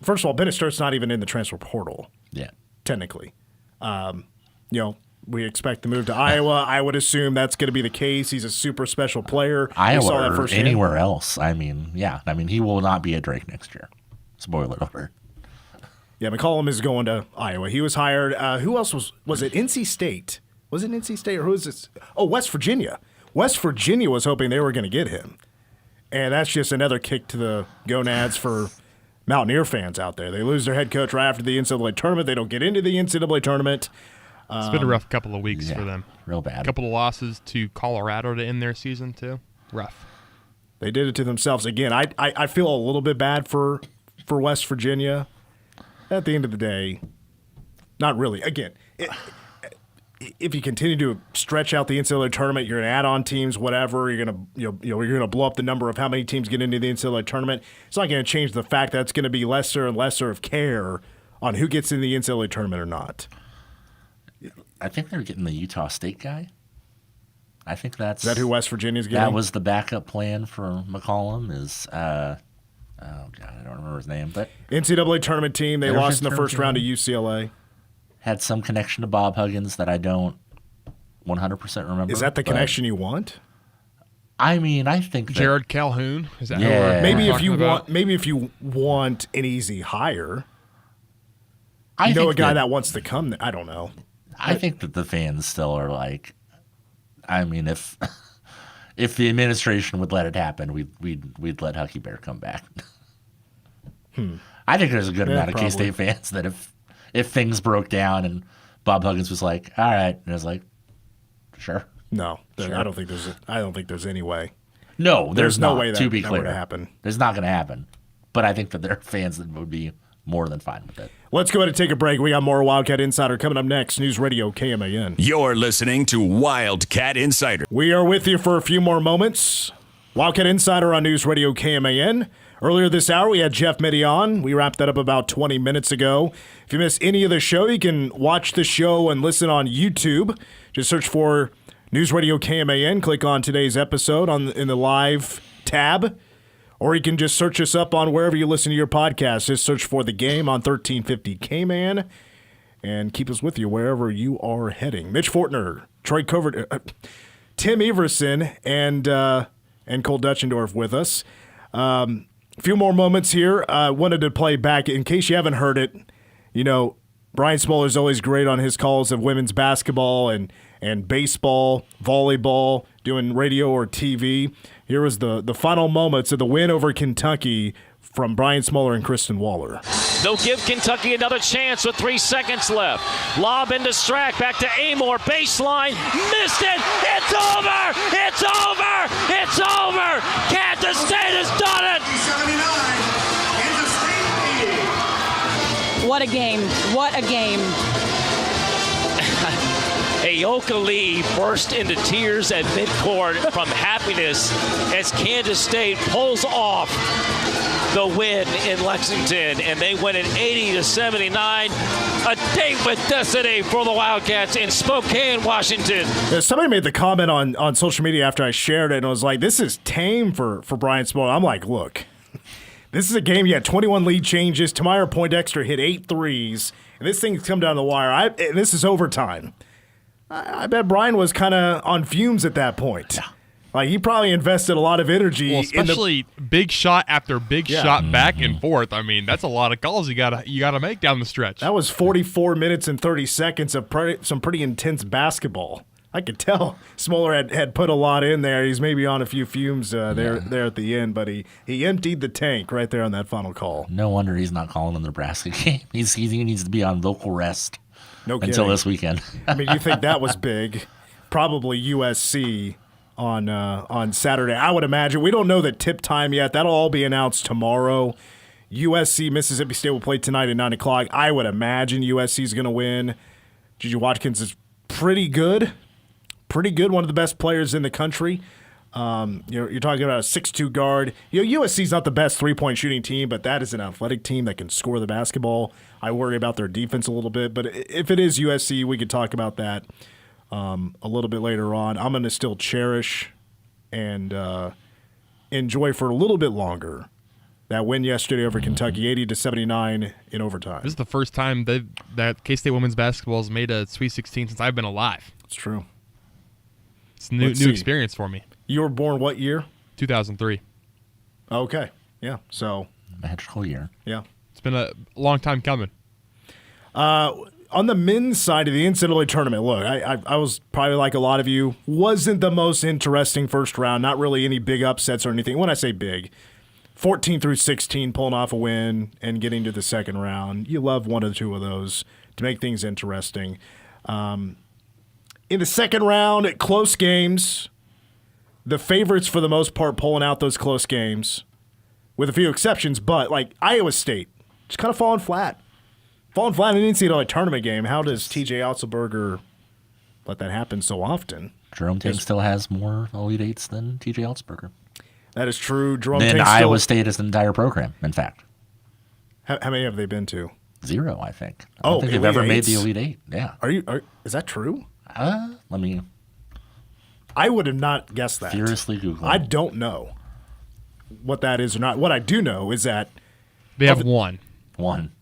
Speaker 4: First of all, Bennett Sturts not even in the transfer portal.
Speaker 5: Yeah.
Speaker 4: Technically, we expect to move to Iowa. I would assume that's going to be the case. He's a super special player.
Speaker 5: Iowa or anywhere else. I mean, he will not be at Drake next year. Spoiler alert.
Speaker 4: Yeah, McCollum is going to Iowa. He was hired. Who else was it? NC State. Was it NC State or who is this? Oh, West Virginia. West Virginia was hoping they were going to get him. And that's just another kick to the gonads for Mountaineer fans out there. They lose their head coach right after the NCAA tournament. They don't get into the NCAA tournament.
Speaker 8: It's been a rough couple of weeks for them.
Speaker 5: Real bad.
Speaker 8: A couple of losses to Colorado to end their season, too. Rough.
Speaker 4: They did it to themselves. Again, I feel a little bit bad for West Virginia. At the end of the day, not really. Again, if you continue to stretch out the NCAA tournament, you're going to add on teams, whatever. You're going to you're going to blow up the number of how many teams get into the NCAA tournament. It's not going to change the fact that it's going to be lesser and lesser of care on who gets in the NCAA tournament or not.
Speaker 5: I think they're getting the Utah State guy. I think that's...
Speaker 4: Is that who West Virginia's getting?
Speaker 5: That was the backup plan for McCollum is... oh, God, I don't remember his name, but...
Speaker 4: NCAA tournament team. They lost in the first round to UCLA.
Speaker 5: Had some connection to Bob Huggins that I don't 100% remember.
Speaker 4: Is that the connection you want?
Speaker 5: I mean, I think that...
Speaker 8: Jared Calhoun? Is that
Speaker 4: maybe if you want an easy hire... a guy that wants to come. I don't know.
Speaker 5: I think that the fans still are like, I mean, if the administration would let it happen, we'd let Hucky Bear come back. I think there's a good amount of K-State fans that if things broke down and Bob Huggins was like, all right, and I was like, sure.
Speaker 4: No,
Speaker 5: sure.
Speaker 4: I don't think there's any way.
Speaker 5: No, there's
Speaker 4: no
Speaker 5: not,
Speaker 4: way
Speaker 5: to be
Speaker 4: that
Speaker 5: clear.
Speaker 4: would happen.
Speaker 5: There's not going to happen. But I think that there are fans that would be more than fine with it.
Speaker 4: Let's go ahead and take a break. We got more Wildcat Insider coming up next. News Radio KMAN.
Speaker 1: You're listening to Wildcat Insider.
Speaker 4: We are with you for a few more moments. Wildcat Insider on News Radio KMAN. Earlier this hour, we had Jeff Mittie on. We wrapped that up about 20 minutes ago. If you missed any of the show, you can watch the show and listen on YouTube. Just search for News Radio KMAN. Click on today's episode in the live tab. Or you can just search us up on wherever you listen to your podcast. Just search for The Game on 1350 K-Man and keep us with you wherever you are heading. Mitch Fortner, Troy Covert, Tim Everson, and Cole Dutchendorf with us. A few more moments here. Wanted to play back, in case you haven't heard it, Brian Smoller's always great on his calls of women's basketball and baseball, volleyball, doing radio or TV. Here was the final moments of the win over Kentucky from Brian Smoller and Kristen Waller.
Speaker 2: They'll give Kentucky another chance with 3 seconds left. Lob into Strack, back to Amor, baseline, missed it. It's over! It's over! It's over! Kansas State has done it!
Speaker 3: What a game. What a game.
Speaker 2: Ayoka Lee burst into tears at midcourt from happiness as Kansas State pulls off the win in Lexington, and they win it 80-79. A date with destiny for the Wildcats in Spokane, Washington.
Speaker 4: Somebody made the comment on social media after I shared it, and was like, this is tame for Brian Smoller. I'm like, look, this is a game. You had 21 lead changes. Tamira Poindexter hit 8 threes, and this thing's come down the wire. And this is overtime. I bet Brian was kind of on fumes at that point. Yeah. Like, he probably invested a lot of energy.
Speaker 8: Well, especially big shot after big shot back and forth. I mean, that's a lot of calls you gotta make down the stretch.
Speaker 4: That was 44 minutes and 30 seconds of some pretty intense basketball. I could tell Smoller had put a lot in there. He's maybe on a few fumes there at the end, but he emptied the tank right there on that final call.
Speaker 5: No wonder he's not calling the Nebraska game. He needs to be on vocal rest.
Speaker 4: No kidding.
Speaker 5: Until this weekend.
Speaker 4: I mean, you think that was big? Probably USC on Saturday. I would imagine. We don't know the tip time yet. That'll all be announced tomorrow. USC, Mississippi State will play tonight at 9 o'clock. I would imagine USC is going to win. Gigi Watkins is pretty good. Pretty good. One of the best players in the country. You're talking about a 6'2" guard. USC's not the best three-point shooting team, but that is an athletic team that can score the basketball. I worry about their defense a little bit, but if it is USC, we could talk about that a little bit later on. I'm going to still cherish and enjoy for a little bit longer that win yesterday over Kentucky, 80-79 in overtime.
Speaker 8: This is the first time that K-State women's basketball has made a Sweet 16 since I've been alive.
Speaker 4: It's true.
Speaker 8: It's a new experience for me.
Speaker 4: You were born what year?
Speaker 8: 2003.
Speaker 4: Okay. Yeah. So
Speaker 5: magical year.
Speaker 4: Yeah.
Speaker 8: It's been a long time coming.
Speaker 4: On the men's side of the NCAA tournament, look, I was probably like a lot of you, wasn't the most interesting first round. Not really any big upsets or anything. When I say big, 14 through 16 pulling off a win and getting to the second round. You love one or two of those to make things interesting. In the second round, close games. The favorites, for the most part, pulling out those close games, with a few exceptions. But, like, Iowa State, just kind of falling flat. Falling flat in an NCAA tournament game. How does T.J. Otzelberger let that happen so often?
Speaker 5: Jerome Tang still has more Elite Eights than T.J. Otzelberger.
Speaker 4: That is true. Jerome
Speaker 5: Tang
Speaker 4: Tang
Speaker 5: Iowa State is an entire program, in fact.
Speaker 4: How many have they been to?
Speaker 5: 0, I think. I don't think they've ever made the Elite Eight. Yeah.
Speaker 4: Is that true?
Speaker 5: I
Speaker 4: would have not guessed that.
Speaker 5: Furiously Google.
Speaker 4: I don't know what that is or not. What I do know is that
Speaker 8: they have one.
Speaker 5: One.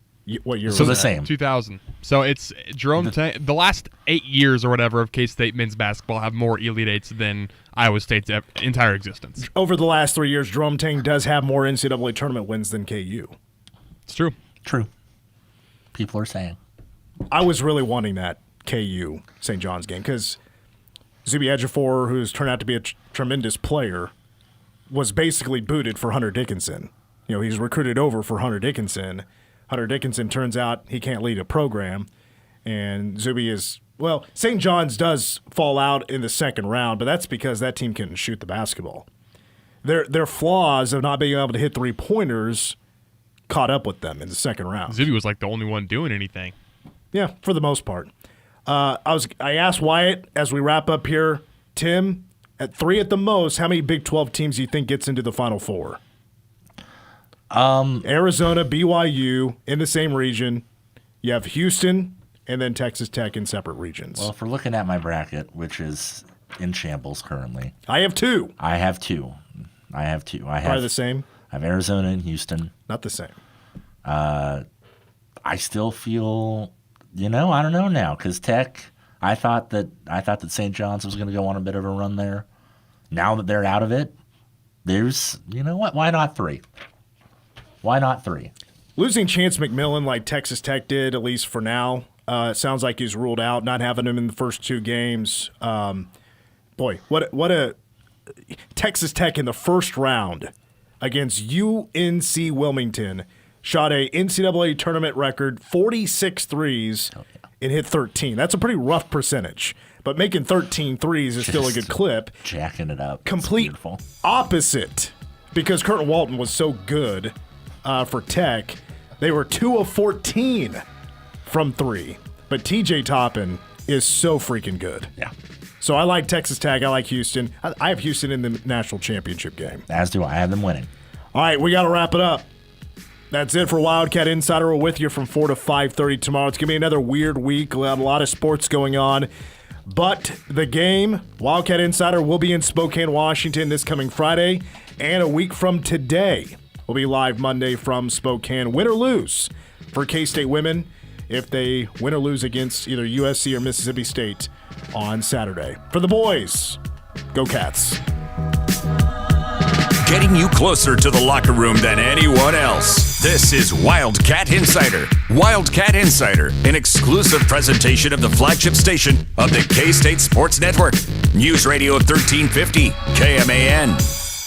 Speaker 4: What year?
Speaker 5: So
Speaker 4: was
Speaker 5: the
Speaker 4: that?
Speaker 5: same.
Speaker 8: 2000. So it's Jerome Tang. The last 8 years or whatever of K-State men's basketball have more Elite Eights than Iowa State's entire existence.
Speaker 4: Over the last 3 years, Jerome Tang does have more NCAA tournament wins than KU.
Speaker 8: It's true.
Speaker 5: True. People are saying.
Speaker 4: I was really wanting that KU St. John's game because Zuby Ejiofor, who's turned out to be a tremendous player, was basically booted for Hunter Dickinson. He's recruited over for Hunter Dickinson. Hunter Dickinson turns out he can't lead a program, and Zuby is St. John's does fall out in the second round, but that's because that team couldn't shoot the basketball. Their flaws of not being able to hit three-pointers caught up with them in the second round.
Speaker 8: Zuby was like the only one doing anything.
Speaker 4: Yeah, for the most part. I asked Wyatt as we wrap up here, Tim, at 3 at the most, how many Big 12 teams do you think gets into the Final Four? Arizona, BYU in the same region. You have Houston and then Texas Tech in separate regions.
Speaker 5: Well, if we're looking at my bracket, which is in shambles currently.
Speaker 4: I have 2.
Speaker 5: I have 2.
Speaker 4: Probably the same?
Speaker 5: I have Arizona and Houston.
Speaker 4: Not the same.
Speaker 5: I still feel, I don't know now, because Tech, I thought that St. John's was going to go on a bit of a run there. Now that they're out of it, there's, what? Why not 3? Why not 3?
Speaker 4: Losing Chance McMillan like Texas Tech did, at least for now, it sounds like he's ruled out. Not having him in the first 2 games. Boy, what a Texas Tech in the first round against UNC Wilmington shot a NCAA tournament record 46 threes and hit 13. That's a pretty rough percentage, but making 13 threes is still a good clip.
Speaker 5: Jacking it up.
Speaker 4: Complete opposite, because Curtin Walton was so good for Tech. They were 2 of 14 from 3, but TJ Toppin is so freaking good.
Speaker 5: Yeah.
Speaker 4: So I like Texas Tech. I like Houston. I have Houston in the national championship game.
Speaker 5: As do I. I have them winning.
Speaker 4: All right, we got to wrap it up. That's it for Wildcat Insider. We're with you from 4 to 5:30 tomorrow. It's going to be another weird week. We'll have a lot of sports going on. But the game, Wildcat Insider, will be in Spokane, Washington this coming Friday. And a week from today, we'll be live Monday from Spokane. Win or lose for K-State women if they win or lose against either USC or Mississippi State on Saturday. For the boys, go Cats.
Speaker 1: Getting you closer to the locker room than anyone else. This is Wildcat Insider. Wildcat Insider, an exclusive presentation of the flagship station of the K-State Sports Network. News Radio 1350, KMAN.